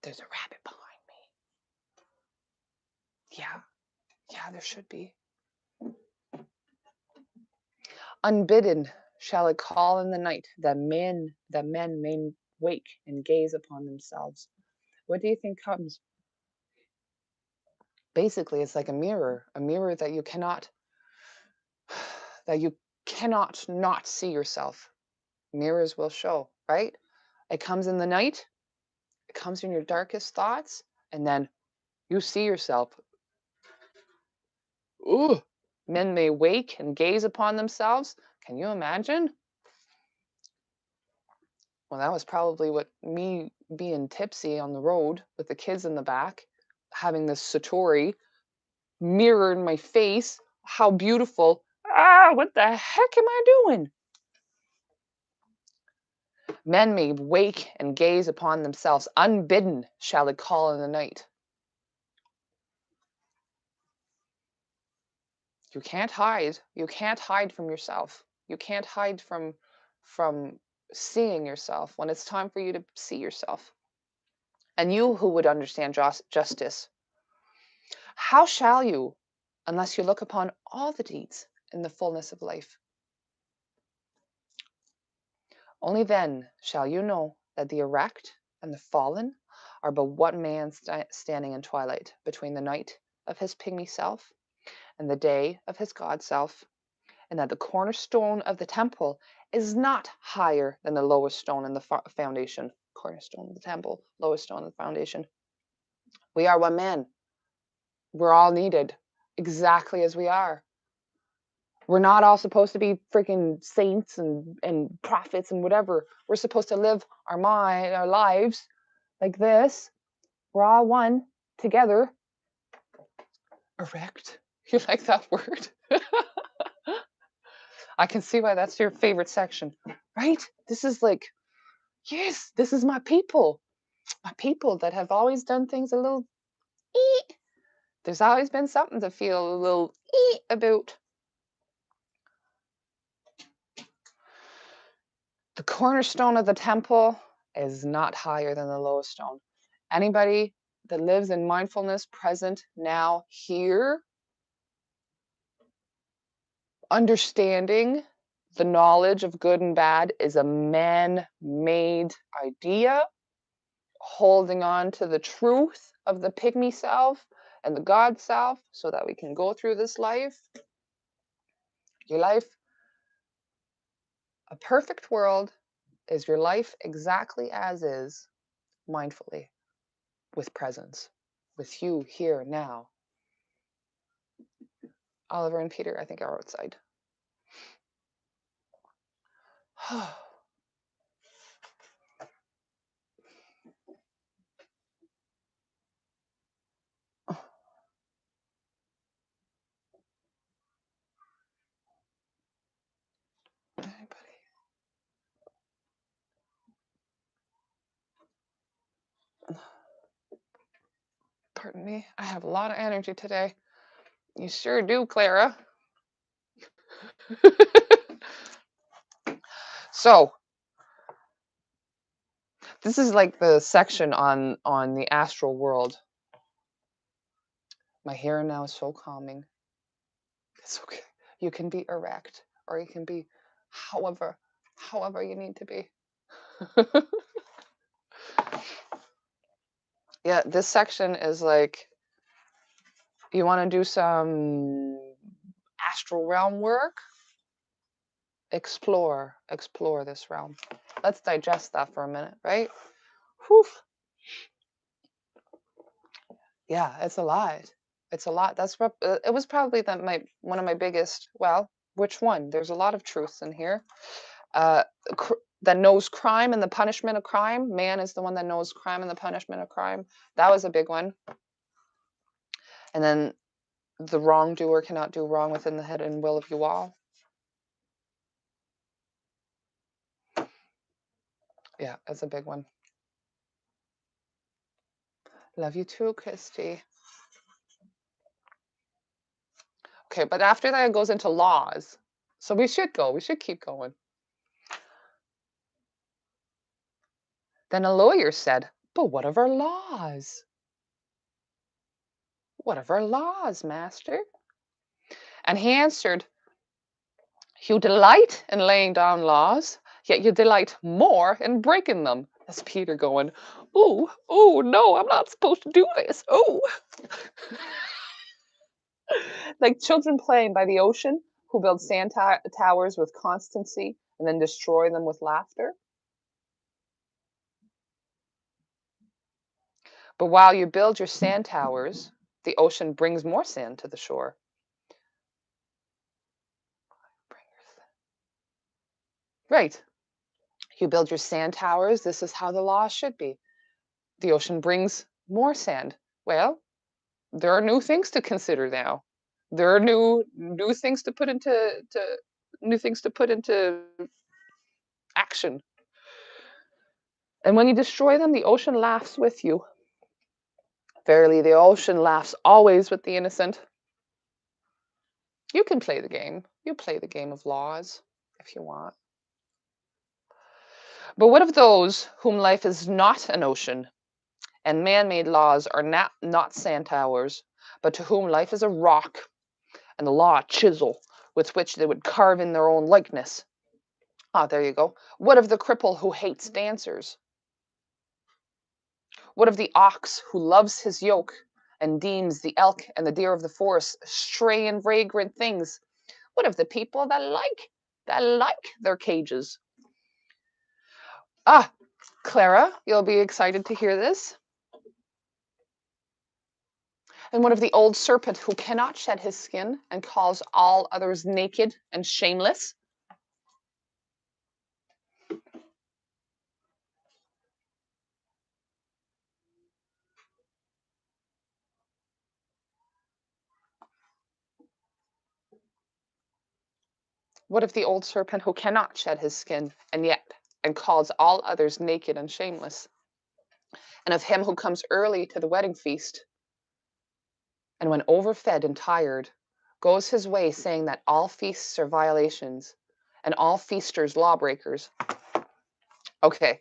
A: There's a rabbit behind me. Yeah, there should be. Unbidden shall it call in the night, that men may wake and gaze upon themselves. What do you think comes? Basically, it's like a mirror that you cannot not see yourself. Mirrors will show, right? It comes in the night, it comes in your darkest thoughts, and then you see yourself. Ooh, men may wake and gaze upon themselves. Can you imagine? Well, that was probably what me being tipsy on the road with the kids in the back, having this satori mirror in my face. How beautiful. What the heck am I doing? Men may wake and gaze upon themselves. Unbidden shall it call in the night. You can't hide. You can't hide from yourself. You can't hide from seeing yourself when it's time for you to see yourself. And you who would understand justice, how shall you, unless you look upon all the deeds in the fullness of life? Only then shall you know that the erect and the fallen are but one man standing in twilight between the night of his pygmy self and the day of his God self, and that the cornerstone of the temple is not higher than the lowest stone in the foundation. Cornerstone of the temple, lowest stone in the foundation. We are one man. We're all needed exactly as we are. We're not all supposed to be freaking saints and prophets and whatever. We're supposed to live our lives like this. We're all one together. Erect You like that word? I can see why that's your favorite section, right? This is like, yes, this is my people. My people that have always done things a little ee. There's always been something to feel a little ee about. The cornerstone of the temple is not higher than the lowest stone. Anybody that lives in mindfulness, present, now, here, understanding the knowledge of good and bad is a man-made idea. Holding on to the truth of the pygmy self and the God self so that we can go through this life. Your life, a perfect world, is your life exactly as is, mindfully, with presence, with you here now. Oliver and Peter, I think, are outside. Anybody? Pardon me, I have a lot of energy today. You sure do, Clara. So, this is like the section on the astral world. My hair now is so calming. It's okay. You can be erect, or you can be however you need to be. Yeah, this section is like, you want to do some astral realm work? Explore this realm. Let's digest that for a minute, right? Whew. Yeah, it's a lot. It's a lot. That's what it was probably one of my biggest. Well, which one? There's a lot of truths in here. Uh, that knows crime and the punishment of crime. Man is the one that knows crime and the punishment of crime. That was a big one. And then the wrongdoer cannot do wrong within the head and will of you all. Yeah, that's a big one. Love you too, Christy. Okay, but after that it goes into laws. So we should keep going. Then a lawyer said, but what of our laws? What of our laws, master? And he answered, you delight in laying down laws, yet you delight more in breaking them. That's Peter going, oh, no, I'm not supposed to do this. Oh. Like children playing by the ocean who build sand towers with constancy and then destroy them with laughter. But while you build your sand towers, the ocean brings more sand to the shore. Right. You build your sand towers. This is how the law should be. The ocean brings more sand. Well, there are new things to consider now. There are new things to put into action. And when you destroy them, the ocean laughs with you. Verily, the ocean laughs always with the innocent. You can play the game. You play the game of laws if you want. But what of those whom life is not an ocean, and man-made laws are not sand towers, but to whom life is a rock, and the law a chisel with which they would carve in their own likeness? Ah, there you go. What of the cripple who hates dancers? What of the ox who loves his yoke and deems the elk and the deer of the forest stray and vagrant things? What of the people that like their cages? Ah, Clara, you'll be excited to hear this. And what of the old serpent who cannot shed his skin and calls all others naked and shameless? What if the old serpent who cannot shed his skin and calls all others naked and shameless? And of him who comes early to the wedding feast, and when overfed and tired, goes his way saying that all feasts are violations, and all feasters lawbreakers. Okay.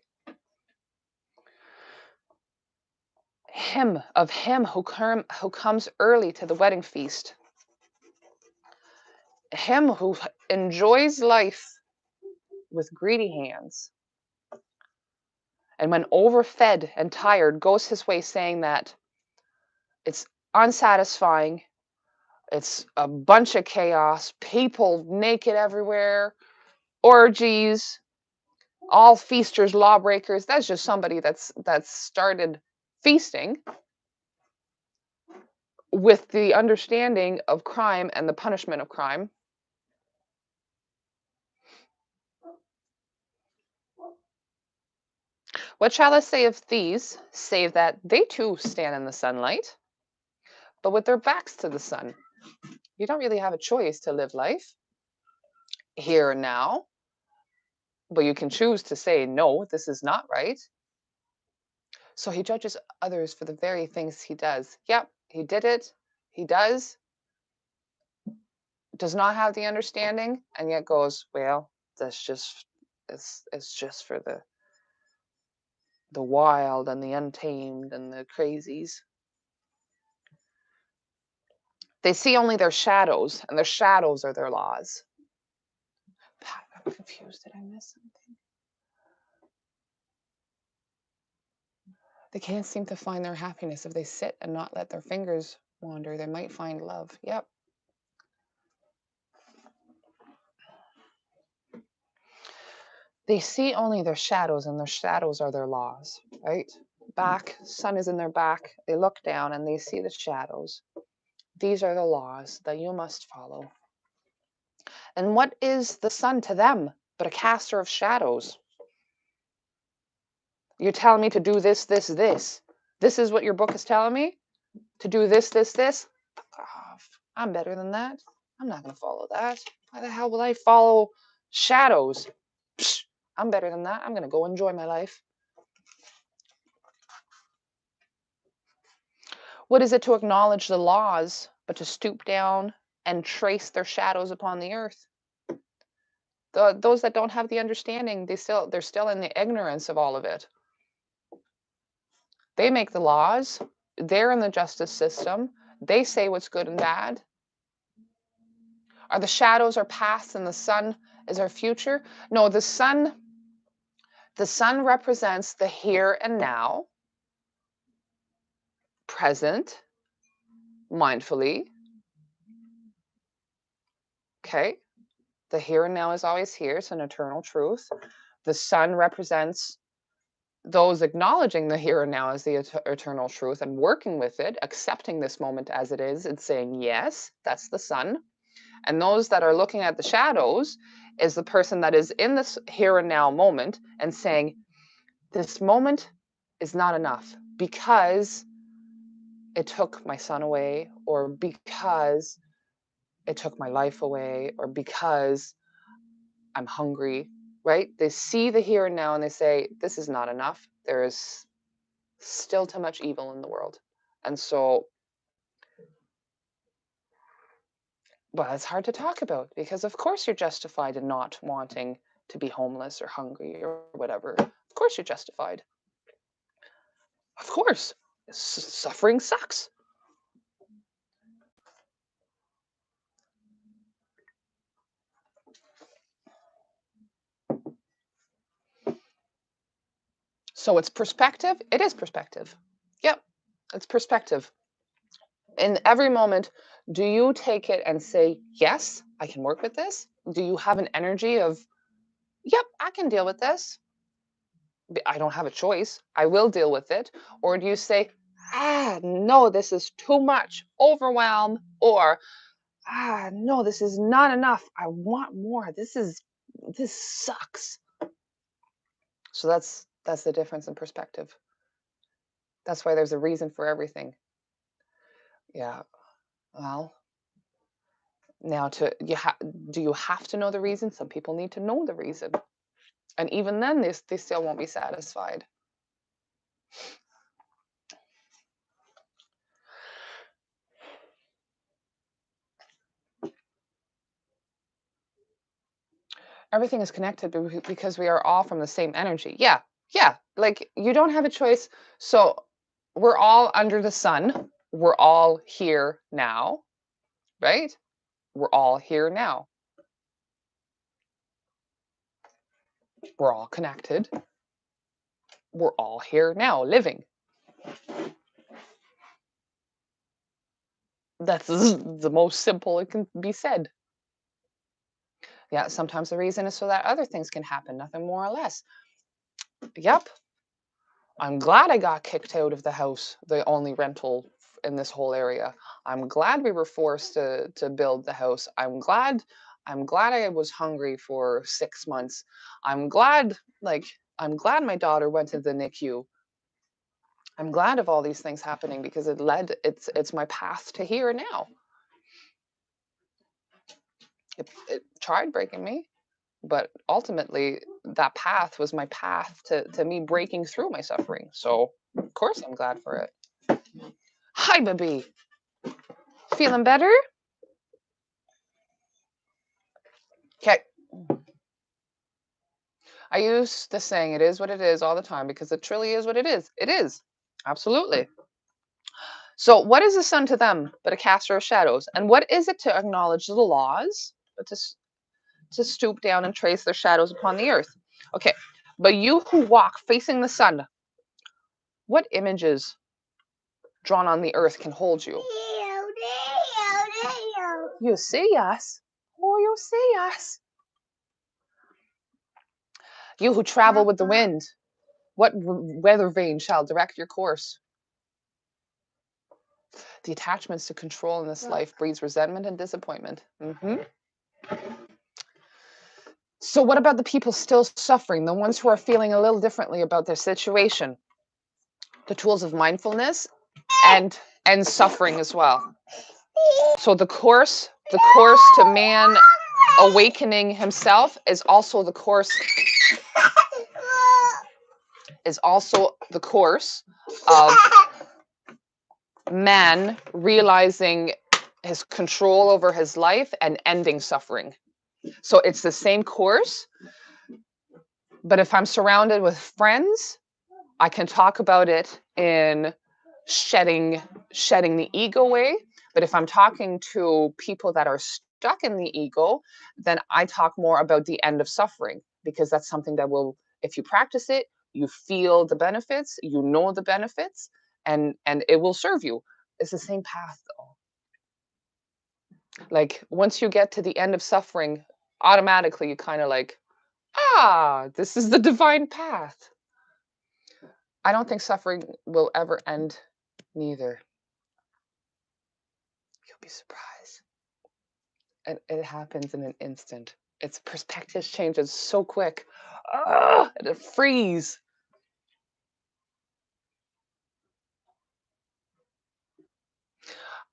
A: Of him who comes early to the wedding feast, him who enjoys life with greedy hands, and when overfed and tired, goes his way saying that it's unsatisfying, it's a bunch of chaos, people naked everywhere, orgies, all feasters, lawbreakers. That's just somebody that's started feasting with the understanding of crime and the punishment of crime. What shall I say of these, save that they too stand in the sunlight, but with their backs to the sun? You don't really have a choice to live life here and now, but you can choose to say, no, this is not right. So he judges others for the very things he does. Yep, he did it. He does not have the understanding, and yet goes, well, that's just it's just for the wild and the untamed and the crazies. They see only their shadows, and their shadows are their laws. I'm confused. Did I miss something? They can't seem to find their happiness. If they sit and not let their fingers wander, they might find love. Yep. They see only their shadows, and their shadows are their laws, right? Back, sun is in their back. They look down and they see the shadows. These are the laws that you must follow. And what is the sun to them but a caster of shadows? You're telling me to do this, this, this. This is what your book is telling me? To do this, this, this? Fuck off. I'm better than that. I'm not going to follow that. Why the hell will I follow shadows? Psh, I'm better than that. I'm going to go enjoy my life. What is it to acknowledge the laws, but to stoop down and trace their shadows upon the earth? Those that don't have the understanding, they're still in the ignorance of all of it. They make the laws. They're in the justice system. They say what's good and bad. Are the shadows our past and the sun is our future? No, the sun represents the here and now, present, mindfully. Okay? The here and now is always here. It's an eternal truth. The sun represents those acknowledging the here and now as the eternal truth and working with it, accepting this moment as it is, and saying, yes, that's the sun. And those that are looking at the shadows is the person that is in this here and now moment and saying, this moment is not enough because it took my son away, or because it took my life away, or because I'm hungry, right? They see the here and now and they say, this is not enough. There is still too much evil in the world. And so, well, it's hard to talk about because, of course, you're justified in not wanting to be homeless or hungry or whatever. Of course, you're justified. Of course, suffering sucks. So it's perspective. It is perspective. Yep, it's perspective. In every moment, do you take it and say, yes, I can work with this? Do you have an energy of, yep, I can deal with this? I don't have a choice. I will deal with it. Or do you say, no, this is too much, overwhelm, or no, this is not enough. I want more. This sucks. So that's the difference in perspective. That's why there's a reason for everything. Yeah. Well, Now, do you have to know the reason? Some people need to know the reason. And even then, they still won't be satisfied. Everything is connected because we are all from the same energy. Yeah, yeah. Like, you don't have a choice. So we're all under the sun. We're all here now, right? We're all here now. We're all connected. We're all here now, living. That's the most simple it can be said. Yeah, sometimes the reason is so that other things can happen, nothing more or less. Yep. I'm glad I got kicked out of the house, the only rental in this whole area. I'm glad we were forced to build the house. I'm glad I was hungry for 6 months. I'm glad my daughter went to the NICU. I'm glad of all these things happening because it's my path to here now. It tried breaking me, but ultimately that path was my path to me breaking through my suffering. So of course I'm glad for it. Hi, baby. Feeling better? Okay. I use the saying, it is what it is, all the time because it truly is what it is. It is. Absolutely. So what is the sun to them but a caster of shadows? And what is it to acknowledge the laws, but to stoop down and trace their shadows upon the earth? Okay. But you who walk facing the sun, what images drawn on the earth can hold you? You see us. Oh, you see us. You who travel with the wind, what weather vane shall direct your course? The attachments to control in this life breeds resentment and disappointment. So what about the people still suffering, the ones who are feeling a little differently about their situation? The tools of mindfulness and suffering as well. So the course to man awakening himself is also the course of man realizing his control over his life and ending suffering. So it's the same course, but if I'm surrounded with friends, I can talk about it in shedding the ego way. But if I'm talking to people that are stuck in the ego, then I talk more about the end of suffering, because that's something that will, if you practice it, you feel the benefits, you know the benefits, and it will serve you. It's the same path though. Like once you get to the end of suffering, automatically you kind of like, this is the divine path. I don't think suffering will ever end, neither. You'll be surprised. And it happens in an instant. Its perspective changes so quick. And it freeze.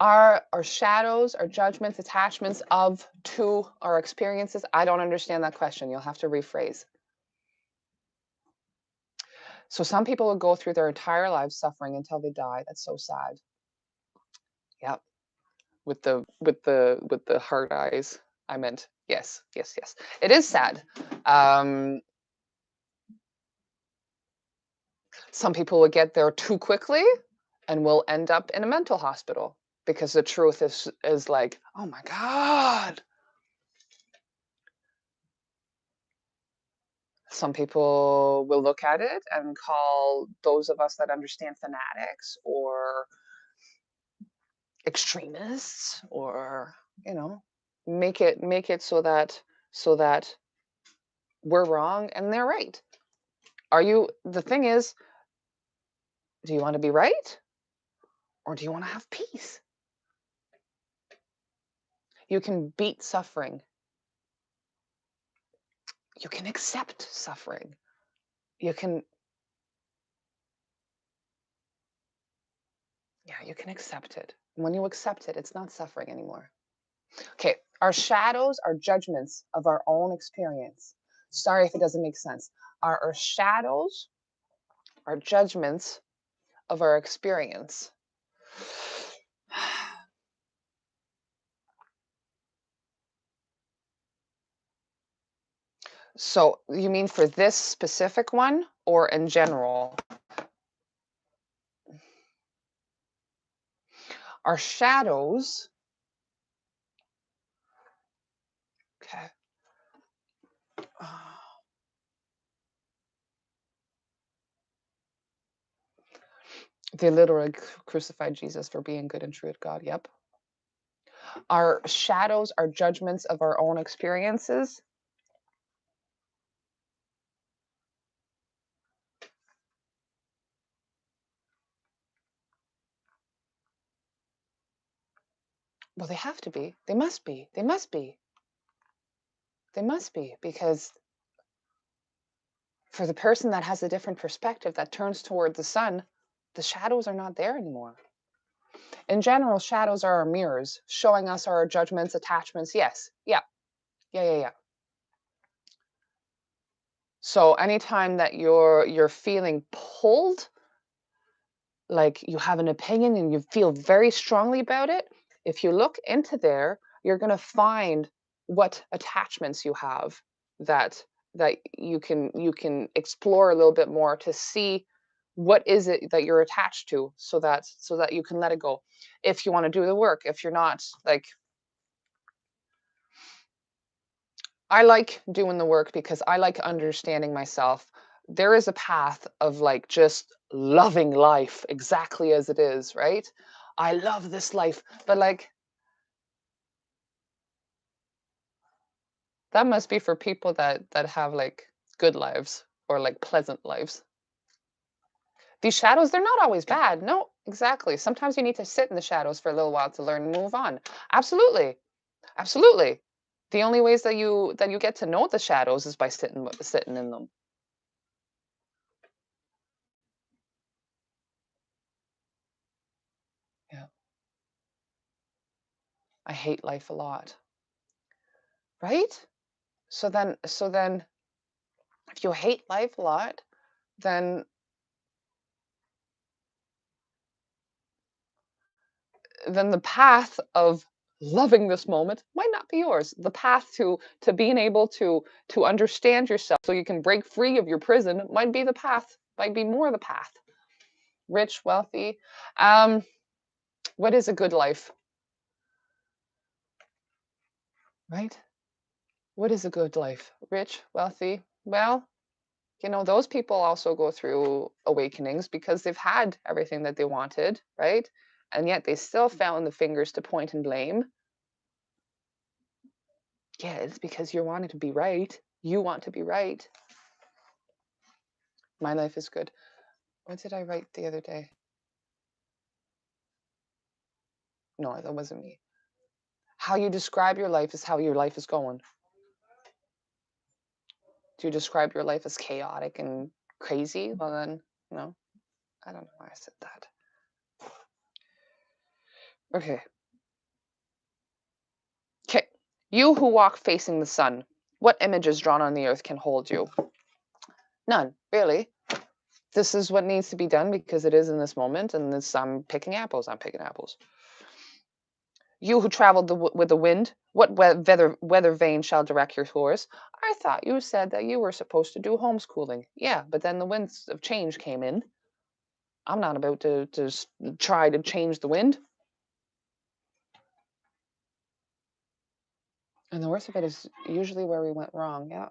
A: Our shadows, our judgments, attachments to our experiences? I don't understand that question. You'll have to rephrase. So some people will go through their entire lives suffering until they die. That's so sad. Yep. With the hard eyes. I meant yes. It is sad. Some people will get there too quickly and will end up in a mental hospital because the truth is like, oh my God. Some people will look at it and call those of us that understand fanatics or extremists, or make it so that we're wrong and they're right. The thing is, do you want to be right or do you want to have peace? You can beat suffering. You can accept suffering. You can accept it. When you accept it, it's not suffering anymore. Okay, our shadows are judgments of our own experience. Sorry if it doesn't make sense. Our shadows are judgments of our experience. So you mean for this specific one or in general? Our shadows, okay. They literally crucified Jesus for being good and true to God. Yep. Our shadows are judgments of our own experiences. Well, they have to be. They must be. They must be. They must be, because for the person that has a different perspective that turns toward the sun, the shadows are not there anymore. In general, shadows are our mirrors, showing us our judgments, attachments. Yes. Yeah. Yeah. So anytime that you're feeling pulled, like you have an opinion and you feel very strongly about it, if you look into there, you're going to find what attachments you have that you can explore a little bit more to see what is it that you're attached to, so that you can let it go. If you want to do the work, if you're not, like, I like doing the work because I like understanding myself. There is a path of like just loving life exactly as it is, right? I love this life, but like that must be for people that have like good lives or like pleasant lives. These shadows, they're not always bad. No, exactly. Sometimes you need to sit in the shadows for a little while to learn and move on. Absolutely. Absolutely. The only ways that you get to know the shadows is by sitting in them. Yeah. I hate life a lot. Right? So then if you hate life a lot, then the path of loving this moment might not be yours. The path to being able to understand yourself so you can break free of your prison might be the path, might be more the path. Rich, wealthy. Um, what is a good life? Right? What is a good life? Rich, wealthy. Well, those people also go through awakenings because they've had everything that they wanted, right? And yet they still found the fingers to point and blame. Yeah, it's because you wanted to be right. You want to be right. My life is good. What did I write the other day? No, that wasn't me. How you describe your life is how your life is going. Do you describe your life as chaotic and crazy? Well, then, no. I don't know why I said that. Okay. Okay. You who walk facing the sun, what images drawn on the earth can hold you? None, really. This is what needs to be done because it is in this moment, and this, I'm picking apples. I'm picking apples. You who traveled with the wind, what weather vane shall direct your course? I thought you said that you were supposed to do homeschooling. Yeah, but then the winds of change came in. I'm not about to try to change the wind. And the worst of it is usually where we went wrong. Yeah.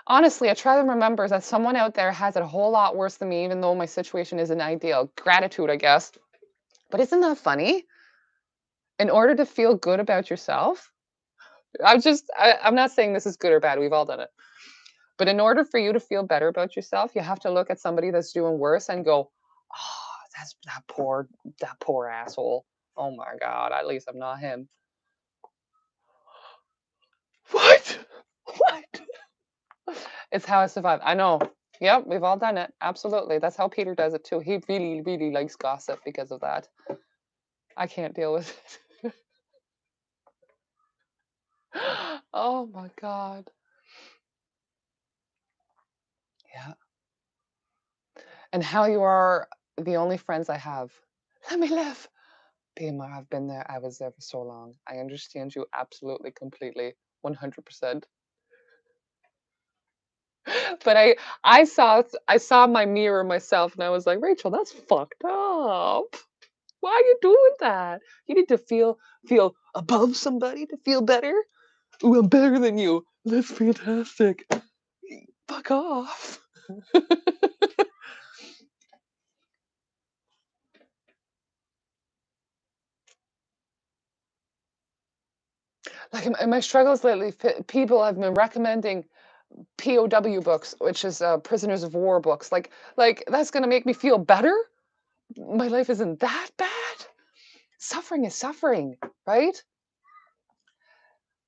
A: Honestly, I try to remember that someone out there has it a whole lot worse than me, even though my situation isn't ideal. Gratitude, I guess. But isn't that funny? In order to feel good about yourself, I'm not saying this is good or bad. We've all done it. But in order for you to feel better about yourself, you have to look at somebody that's doing worse and go, "Oh, that's that poor asshole. Oh my God, at least I'm not him." What? What? It's how I survive. I know. Yep, we've all done it. Absolutely. That's how Peter does it too. He really, really likes gossip because of that. I can't deal with it. Oh my God. Yeah. And how you are the only friends I have. Let me live. Pima, I've been there. I was there for so long. I understand you absolutely, completely, 100%. But I saw my mirror myself and I was like, Rachel, that's fucked up. Why are you doing that? You need to feel above somebody to feel better. Ooh, I'm better than you. That's fantastic. Fuck off. Like in my struggles lately, people have been recommending POW books, which is prisoners of war books. Like that's gonna make me feel better. My life isn't that bad. Suffering is suffering, right?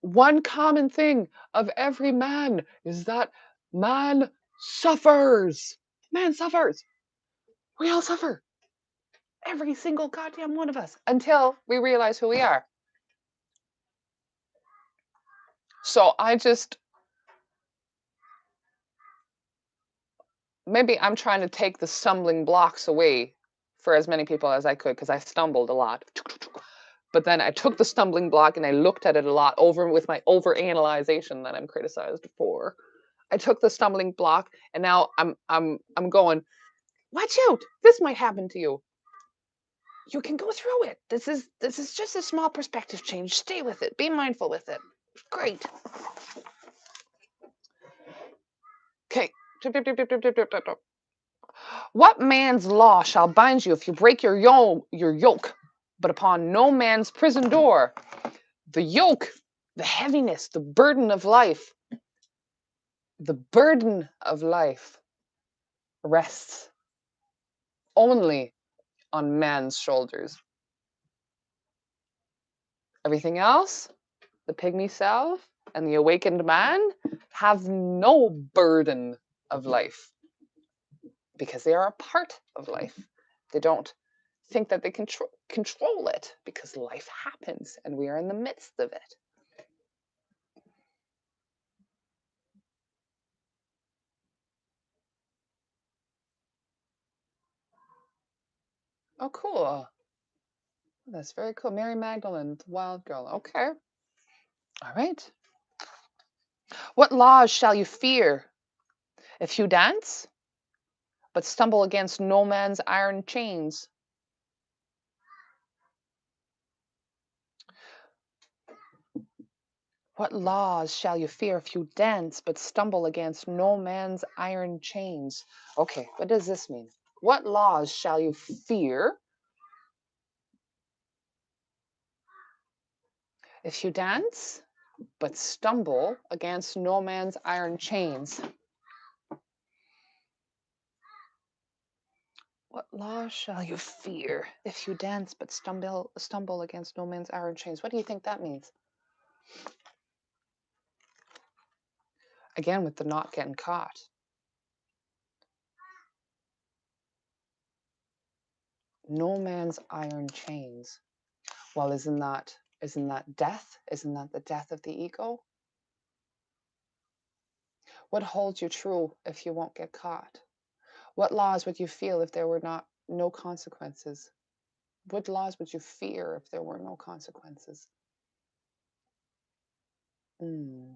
A: One common thing of every man is that man suffers. Man suffers. We all suffer. Every single goddamn one of us until we realize who we are. So maybe I'm trying to take the stumbling blocks away for as many people as I could because I stumbled a lot. But then I took the stumbling block and I looked at it a lot over with my overanalyzation that I'm criticized for. I took the stumbling block and now I'm going, watch out, this might happen to you. You can go through it. This is just a small perspective change. Stay with it. Be mindful with it. Great. Okay. What man's law shall bind you if you break your yoke, but upon no man's prison door? The yoke, the heaviness, the burden of life rests only on man's shoulders. Everything else, the pygmy self and the awakened man, have no burden of life because they are a part of life. They don't think that they can control it because life happens and we are in the midst of it. Oh, cool. That's very cool. Mary Magdalene, the wild girl. Okay. All right. What laws shall you fear if you dance, but stumble against no man's iron chains? What laws shall you fear if you dance, but stumble against no man's iron chains? Okay, what does this mean? What laws shall you fear if you dance, but stumble against no man's iron chains? What law shall you fear if you dance but stumble against no man's iron chains? What do you think that means? Again, with the not getting caught. No man's iron chains. Well, isn't that death? Isn't that the death of the ego? What holds you true if you won't get caught? What laws would you feel if there were no consequences? What laws would you fear if there were no consequences? Mm,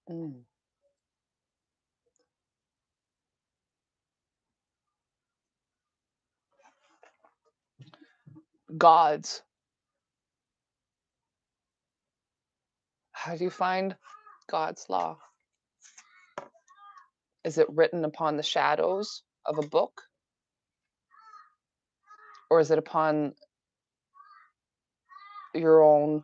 A: mm. Gods. How do you find God's law? Is it written upon the shadows of a book? Or is it upon your own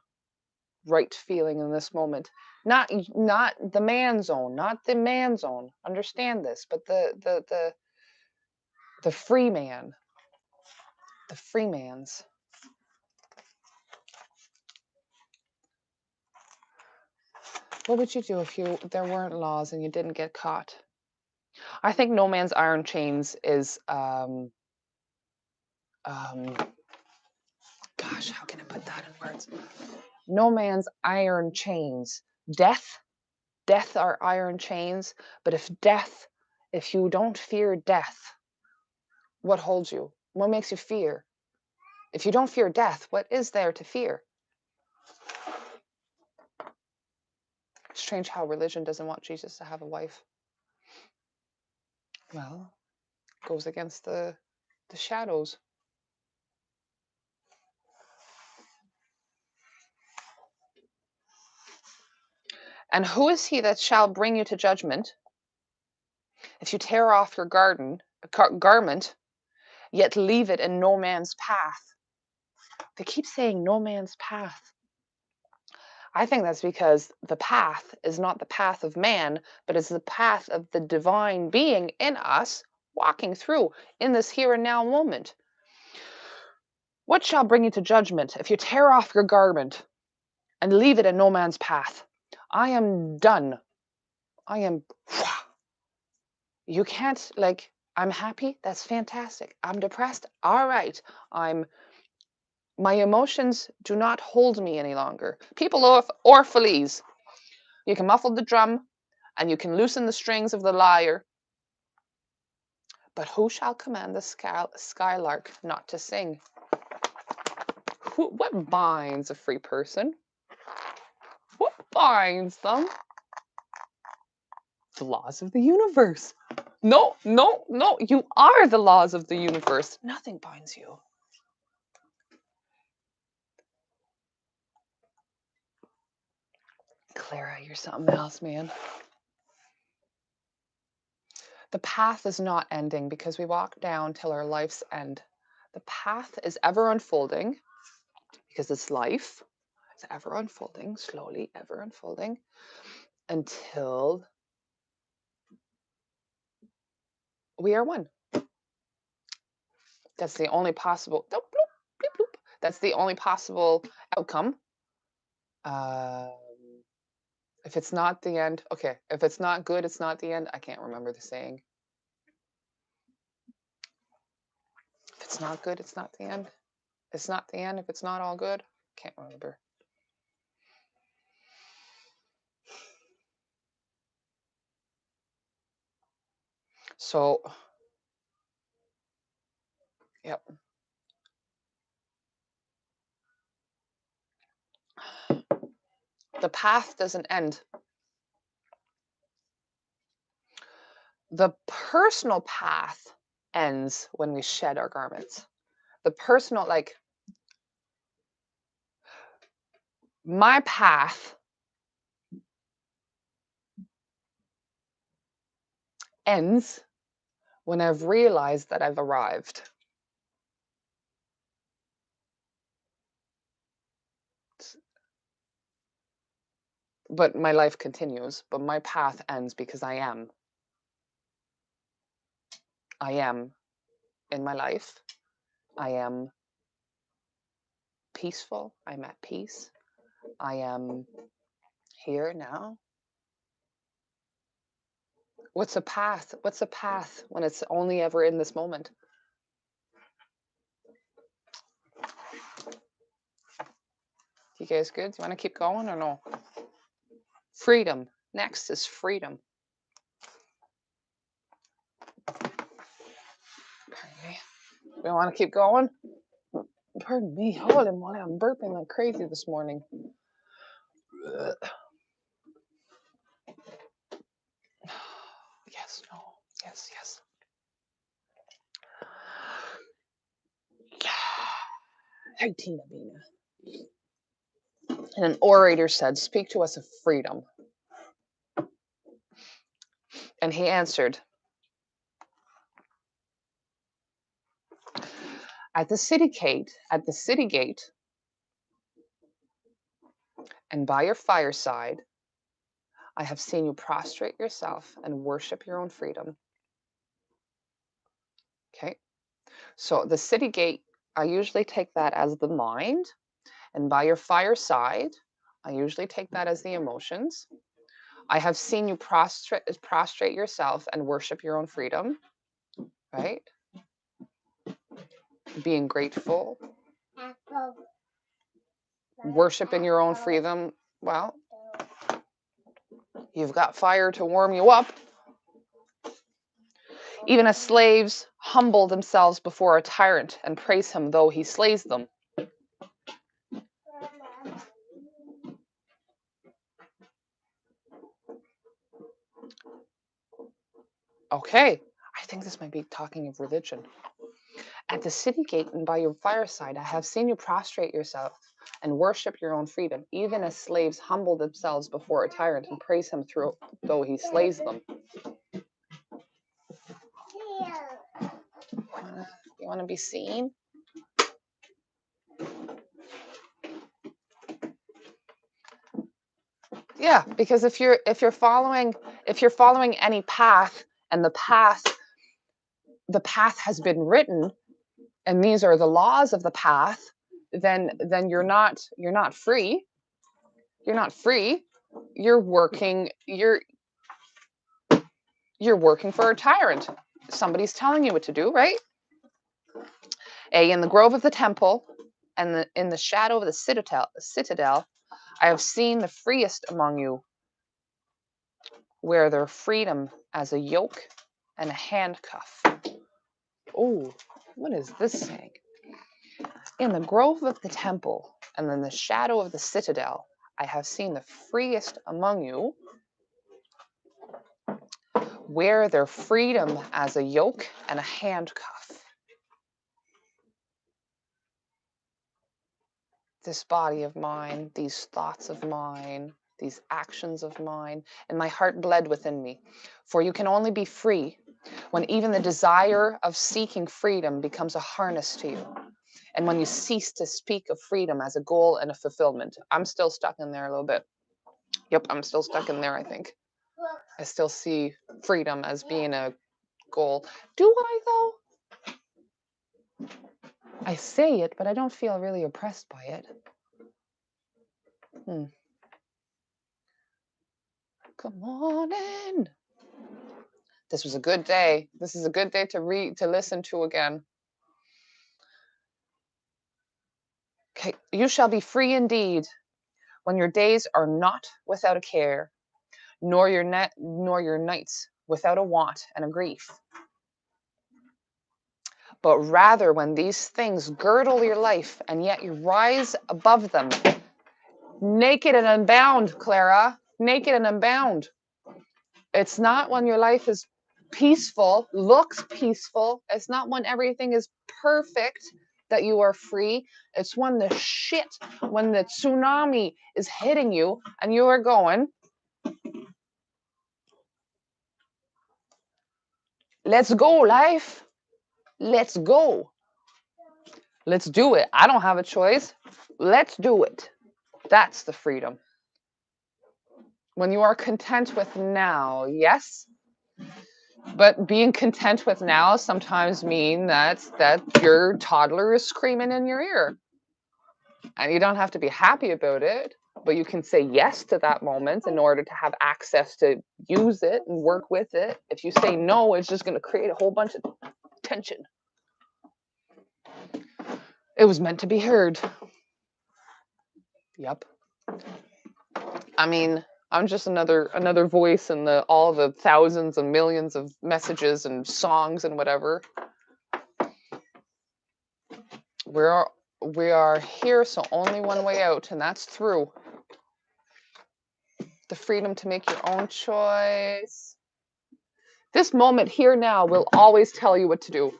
A: right feeling in this moment? Not the man's own, not the man's own. Understand this, but the free man, the free man's. What would you do if there weren't laws and you didn't get caught? I think no man's iron chains is gosh, how can I put that in words? No man's iron chains. Death are iron chains, but if you don't fear death, what holds you? What makes you fear? If you don't fear death, what is there to fear? Strange how religion doesn't want Jesus to have a wife. Well, goes against the shadows. And who is he that shall bring you to judgment? If you tear off your garment, yet leave it in no man's path. They keep saying no man's path. I think that's because the path is not the path of man, but is the path of the divine being in us, walking through in this here and now moment. What shall bring you to judgment if you tear off your garment and leave it in no man's path? I am done. I am. You can't, like, I'm happy. That's fantastic. I'm depressed. All right. My emotions do not hold me any longer. People or fleas. You can muffle the drum and you can loosen the strings of the lyre. But who shall command the skylark not to sing? What binds a free person? What binds them? The laws of the universe. No, no, no. You are the laws of the universe. Nothing binds you. Clara, you're something else, man. The path is not ending because we walk down till our life's end. The path is ever unfolding because it's life. It's ever unfolding, slowly, ever unfolding until we are one. That's the only possible. Bloop, bloop, bloop, bloop. That's the only possible outcome. If it's not the end, okay. If it's not good, it's not the end. I can't remember the saying. If it's not good, it's not the end. It's not the end if it's not all good. Can't remember. So, yep. The path doesn't end. The personal path ends when we shed our garments. The personal, like, my path ends when I've realized that I've arrived. But my life continues, but my path ends because I am. I am in my life. I am peaceful. I'm at peace. I am here now. What's a path? What's a path when it's only ever in this moment? You guys good? Do you want to keep going or no? Freedom. Next is freedom. Pardon me. We want to keep going? Pardon me. Holy moly, I'm burping like crazy this morning. Yes, no. Yes, yes. Hey, Tina Bina. And an orator said, "Speak to us of freedom." And he answered, at the city gate, and by your fireside, I have seen you prostrate yourself and worship your own freedom. Okay. So the city gate, I usually take that as the mind. And by your fireside, I usually take that as the emotions. I have seen you prostrate yourself and worship your own freedom, right? Being grateful,
B: Apple.
A: worshiping your own freedom. Well, you've got fire to warm you up. Even as slaves humble themselves before a tyrant and praise him though he slays them. Okay, I think this might be talking of religion. At the city gate and by your fireside, I have seen you prostrate yourself and worship your own freedom, even as slaves humble themselves before a tyrant and praise him though he slays them. You want to be seen? Yeah, because if you're following any path, and the path has been written, and these are the laws of the path, then you're not free. You're not free. You're working for a tyrant. Somebody's telling you what to do, right? In the grove of the temple and in the shadow of the citadel, I have seen the freest among you wear their freedom as a yoke and a handcuff. Oh, what is this saying? In the grove of the temple and in the shadow of the citadel, I have seen the freest among you wear their freedom as a yoke and a handcuff. This body of mine, these thoughts of mine, these actions of mine, and my heart bled within me. For you can only be free when even the desire of seeking freedom becomes a harness to you. And when you cease to speak of freedom as a goal and a fulfillment. I'm still stuck in there a little bit. Yep, I'm still stuck in there, I think. I still see freedom as being a goal. Do I, though? I say it, but I don't feel really oppressed by it. Good morning. This was a good day. This is a good day to listen to again. Okay, you shall be free indeed when your days are not without a care, nor your nights without a want and a grief. But rather when these things girdle your life, and yet you rise above them, naked and unbound, Clara, naked and unbound. It's not when your life is peaceful, looks peaceful. It's not when everything is perfect that you are free. It's when the tsunami is hitting you and you are going, let's go, life. Let's go. Let's do it. I don't have a choice. Let's do it. That's the freedom. When you are content with now, yes. But being content with now sometimes means that your toddler is screaming in your ear. And you don't have to be happy about it, but you can say yes to that moment in order to have access to use it and work with it. If you say no, it's just going to create a whole bunch of tension. It was meant to be heard. Yep. I mean, I'm just another voice in all the thousands and millions of messages and songs and whatever. We are here, so only one way out, and that's through. The freedom to make your own choice. This moment here now will always tell you what to do.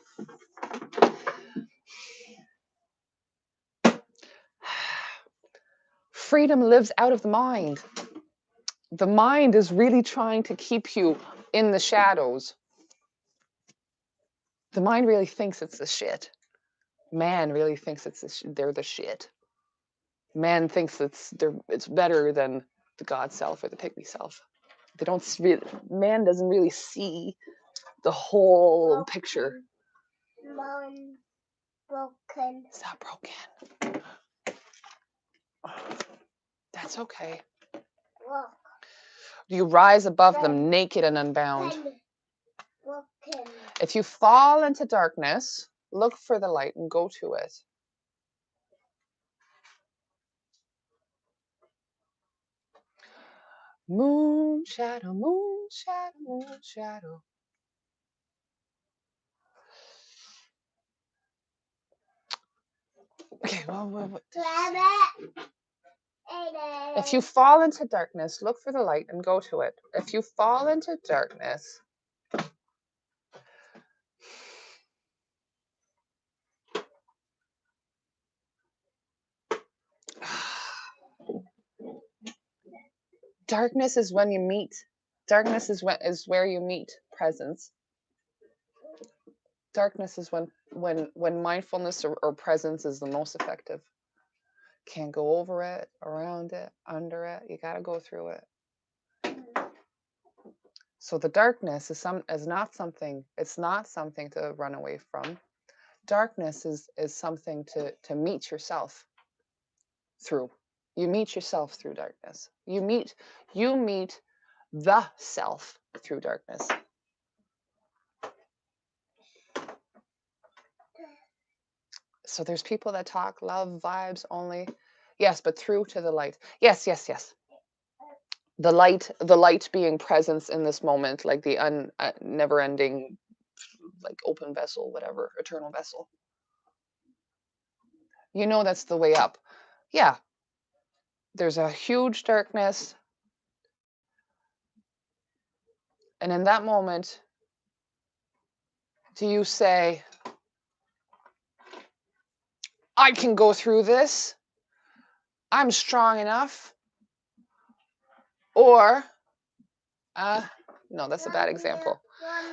A: Freedom lives out of the mind. The mind is really trying to keep you in the shadows. The mind really thinks it's the shit. Man really thinks they're the shit. Man thinks it's better than the God self or the pygmy self. Man doesn't really see the whole picture.
B: Mom, broken.
A: Is that broken? That's okay.
B: Look.
A: You rise above them naked and unbound.
B: Broken.
A: If you fall into darkness, look for the light and go to it. Moon shadow, moon shadow, moon shadow. Okay, well. If you fall into darkness, look for the light and go to it. If you fall into darkness, darkness is when you meet. Darkness is where you meet presence. Darkness is when mindfulness or presence is the most effective. Can't go over it, around it, under it. You got to go through it. So the darkness is not something. It's not something to run away from. Darkness is something to meet yourself through. You meet yourself through darkness. You meet the self through darkness. So there's people that talk love vibes only. Yes, but through to the light. Yes. The light being presence in this moment, like the never-ending, like open vessel, whatever, eternal vessel. You know that's the way up. Yeah. There's a huge darkness. And in that moment, do you say, I can go through this. I'm strong enough. Or, no, that's a bad example.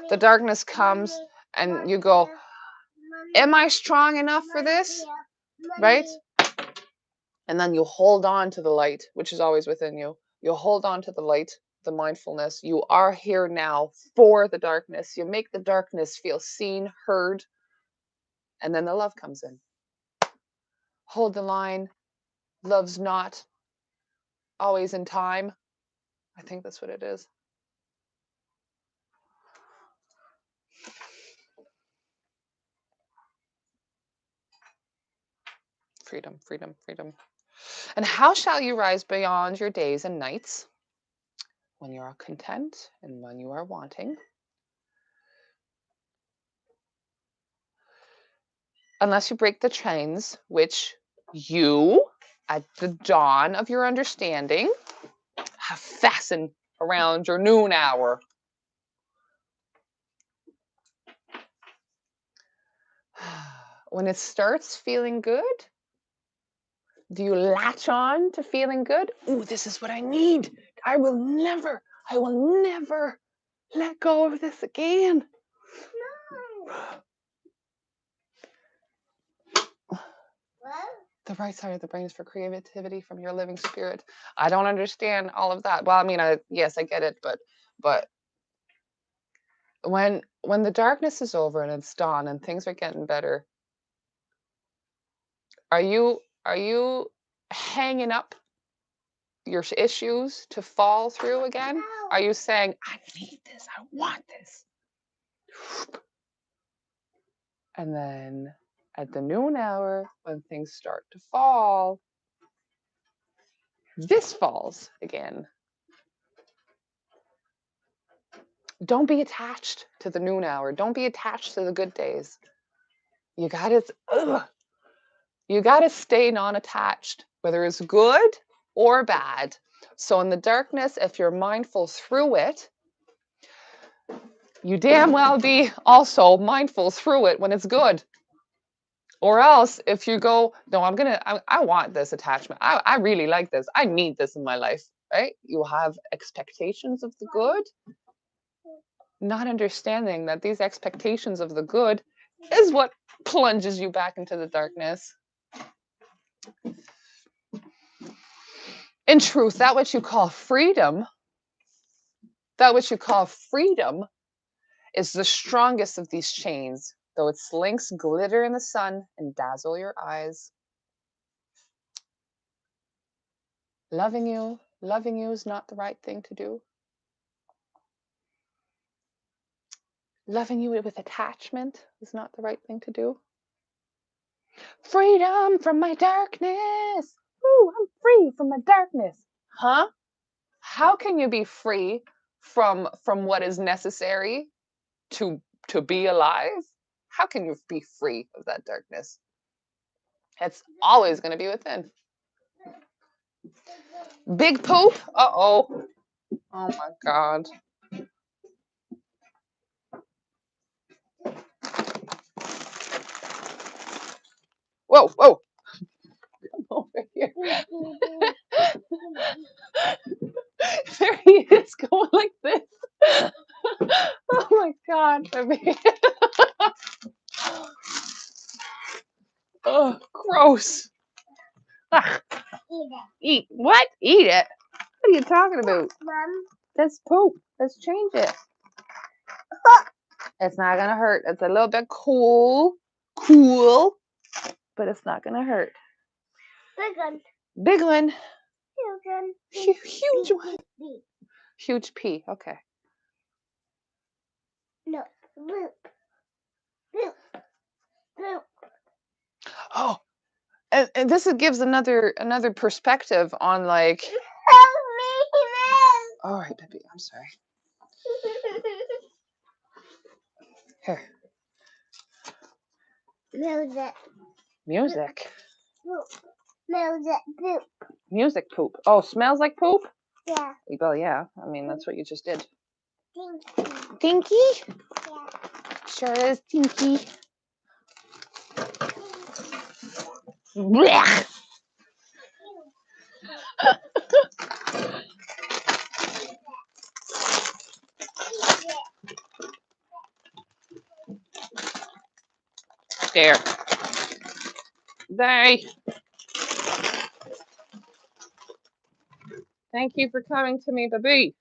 A: The darkness comes and you go, am I strong enough for this? Right? And then you hold on to the light, which is always within you. You hold on to the light, the mindfulness. You are here now for the darkness. You make the darkness feel seen, heard, and then the love comes in. Hold the line. Love's not always in time. I think that's what it is. Freedom, freedom, freedom. And how shall you rise beyond your days and nights? When you are content and when you are wanting. Unless you break the chains, which you, at the dawn of your understanding, have fastened around your noon hour. When it starts feeling good, do you latch on to feeling good? Ooh, this is what I need. I will never let go of this again.
B: No.
A: The right side of the brain is for creativity from your living spirit. I don't understand all of that. Well, I mean, yes, I get it, but when the darkness is over and it's dawn and things are getting better, are you hanging up your issues to fall through again? Are you saying, I need this, I want this? And then at the noon hour, when things start to fall, this falls again. Don't be attached to the noon hour. Don't be attached to the good days. You gotta stay non-attached, whether it's good or bad. So in the darkness, if you're mindful through it, you damn well be also mindful through it when it's good. Or else, if you go, no, I want this attachment. I really like this. I need this in my life, right? You have expectations of the good, not understanding that these expectations of the good is what plunges you back into the darkness. In truth, that which you call freedom is the strongest of these chains, though its links glitter in the sun and dazzle your eyes. Loving you is not the right thing to do. Loving you with attachment is not the right thing to do. Freedom from my darkness. Ooh, I'm free from my darkness. Huh? How can you be free from what is necessary to be alive? How can you be free of that darkness? It's always going to be within. Big poop. Uh-oh. Oh my God. Whoa, whoa. Come over here. There he is going like this. Oh my God, baby. Oh, gross. Ugh. Eat what? Eat it. What are you talking about?
B: Mom.
A: That's poop. Let's change it. It's not gonna hurt. It's a little bit cool, but it's not gonna hurt.
B: Big one.
A: Big one.
B: Huge one.
A: Huge one.
B: Beep.
A: Huge P. Okay.
B: No. Boop. Boop. Boop.
A: Oh, and this gives another perspective on like.
B: Help me,
A: All right, baby. I'm sorry. Here.
B: Music.
A: Music.
B: Boop. Music. Boop.
A: Music poop. Oh, smells like poop?
B: Yeah.
A: Well, yeah. I mean, that's what you just did.
B: Tinky.
A: Tinky?
B: Yeah.
A: Sure is Tinky. Blech. There. They. Thank you for coming to me, baby.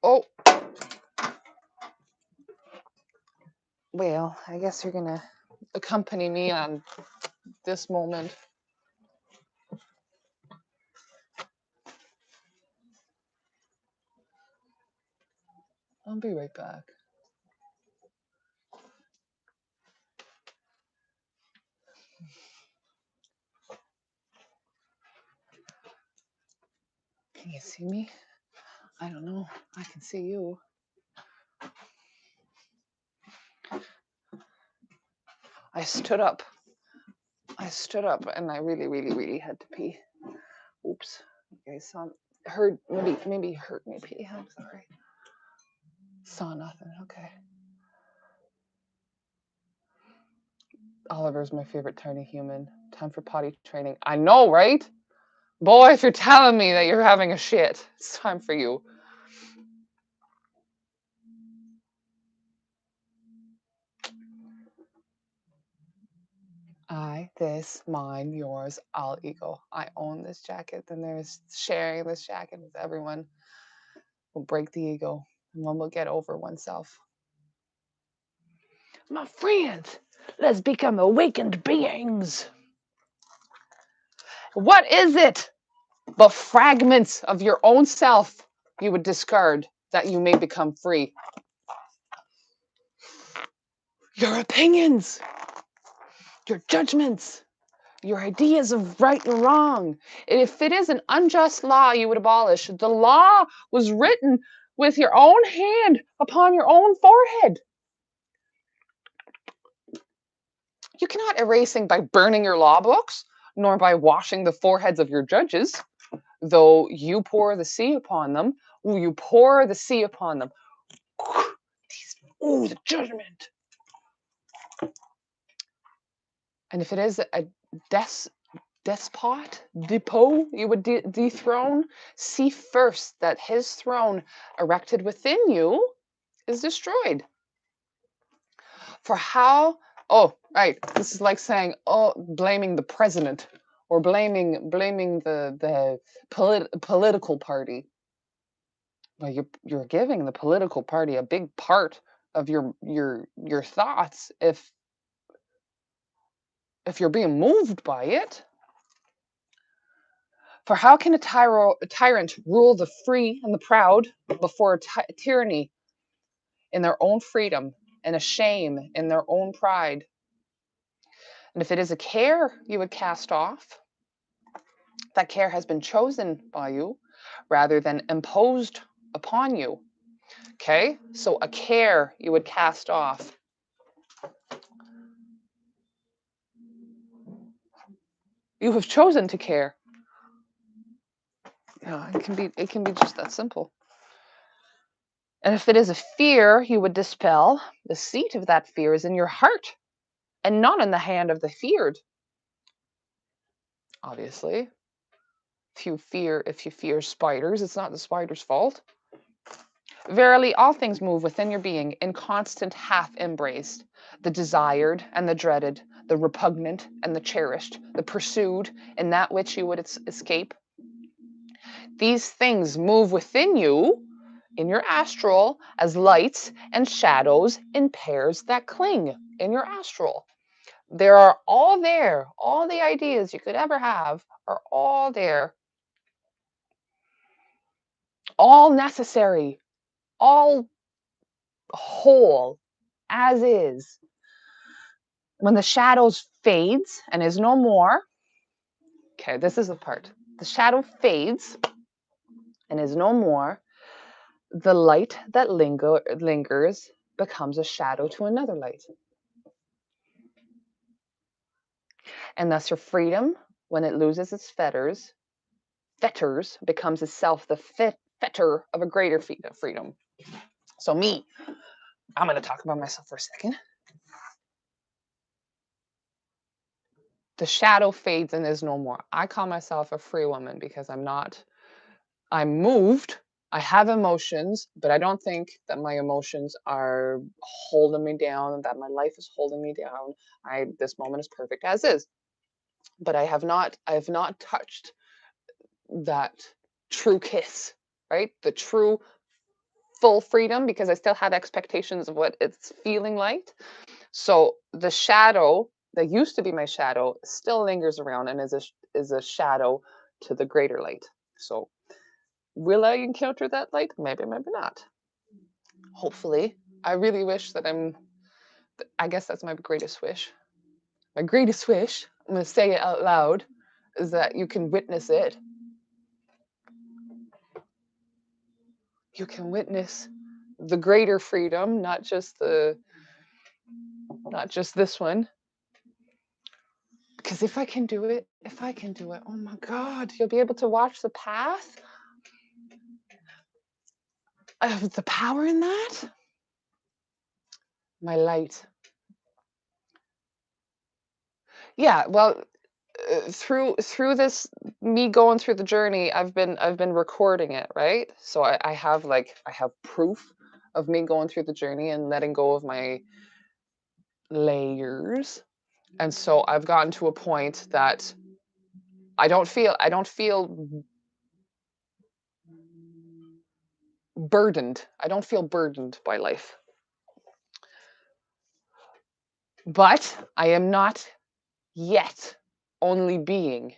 A: Oh. Well, I guess you're gonna accompany me on this moment. I'll be right back. Can you see me? I don't know. I can see you. I stood up. And I really, really, really had to pee. Oops. You guys saw maybe heard me pee. I'm sorry. Saw nothing. Okay. Oliver's my favorite tiny human. Time for potty training. I know, right? Boy, if you're telling me that you're having a shit, it's time for you. I, this, mine, yours, all ego. I own this jacket, and there's sharing this jacket with everyone will break the ego, and one will get over oneself. My friends, let's become awakened beings. What is it but fragments of your own self you would discard that you may become free? Your opinions, your judgments, your ideas of right and wrong. If it is an unjust law you would abolish, the law was written with your own hand upon your own forehead. You cannot erasing by burning your law books, nor by washing the foreheads of your judges, though you pour the sea upon them. Ooh, you pour the sea upon them. Ooh, the judgment. And if it is a despot, depot, you would dethrone, see first that his throne erected within you is destroyed. For how, oh, right, this is like saying, oh, blaming the president or blaming the political party. Well, you're giving the political party a big part of your thoughts if you're being moved by it. For how can a tyrant rule the free and the proud before tyranny in their own freedom and a shame in their own pride? And if it is a care you would cast off, that care has been chosen by you rather than imposed upon you. Okay, so a care you would cast off. You have chosen to care. It can be just that simple. And if it is a fear you would dispel, the seat of that fear is in your heart and not in the hand of the feared. Obviously, if you fear spiders, it's not the spider's fault. Verily, all things move within your being in constant half embrace, the desired and the dreaded, the repugnant and the cherished, the pursued and that which you would escape. These things move within you in your astral as lights and shadows in pairs that cling in your astral. There are all there, all the ideas you could ever have are all there, all necessary, all whole, as is. When the shadows fades and is no more, okay, this is the part. The shadow fades and is no more, the light that lingers becomes a shadow to another light. And thus your freedom, when it loses its fetters, becomes itself the fetter of a greater freedom. So me, I'm going to talk about myself for a second. The shadow fades and is no more. I call myself a free woman because I'm moved. I have emotions, but I don't think that my emotions are holding me down, that my life is holding me down. This moment is perfect as is. But I have not touched that true kiss, right? The true full freedom, because I still had expectations of what it's feeling like. So the shadow that used to be my shadow still lingers around and is a shadow to the greater light. So will I encounter that light? Maybe, maybe not. Hopefully. I really wish that I guess that's my greatest wish. My greatest wish, I'm going to say it out loud, is that you can witness it. You can witness the greater freedom, not just this one. Because if I can do it, oh my God, you'll be able to watch the path. The power in that. My light. Yeah, well, through this, me going through the journey, I've been recording it, right? So I have proof of me going through the journey and letting go of my layers. And so I've gotten to a point that I don't feel burdened. I don't feel burdened by life. But I am not yet only being,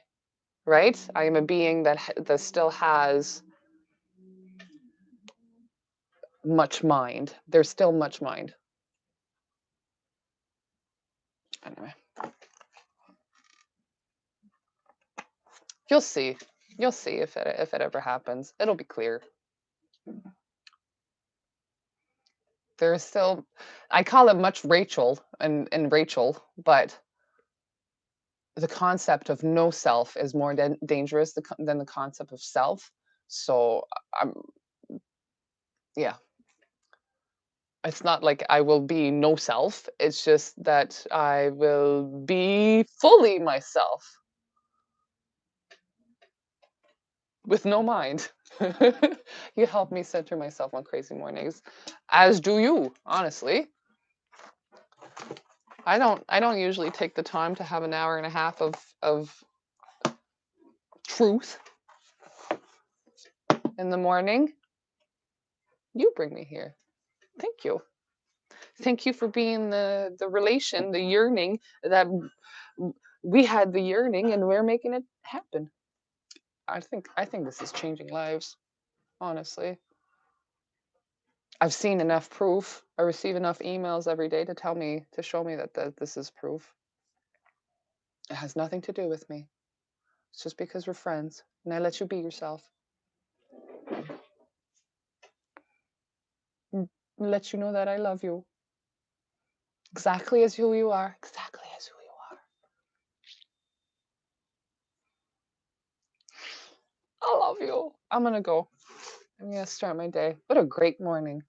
A: right? I am a being that still has much mind. There's still much mind. Anyway, you'll see. You'll see if it ever happens. It'll be clear. There's still, I call it much Rachel and Rachel, but the concept of no self is more dangerous than the concept of self. So yeah. It's not like I will be no self. It's just that I will be fully myself with no mind. You help me center myself on crazy mornings, as do you, honestly. I don't usually take the time to have an hour and a half of truth in the morning. You bring me here. Thank you. Thank you for being the relation, the yearning that we had the yearning and we're making it happen. I think this is changing lives, honestly. I've seen enough proof. I receive enough emails every day to show me that this is proof. It has nothing to do with me. It's just because we're friends and I let you be yourself. And let you know that I love you. Exactly as who you are. Exactly as who you are. I love you. I'm going to go. I'm going to start my day. What a great morning.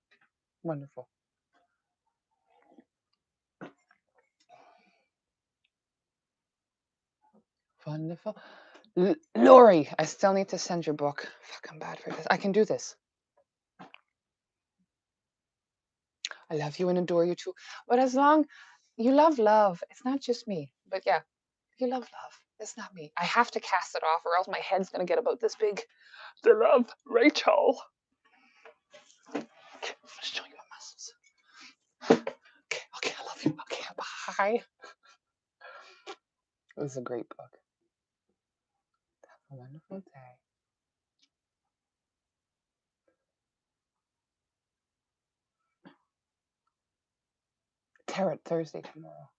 A: Wonderful. Wonderful. Lori, I still need to send your book. Fuck, I'm bad for this. I can do this. I love you and adore you too. But as long you love, it's not just me. But yeah, you love. It's not me. I have to cast it off or else my head's going to get about this big. The love, Rachel. Okay, I'm going to show you my muscles. Okay, I love you. Okay, bye. It was a great book. Have a wonderful day. Tarot Thursday tomorrow.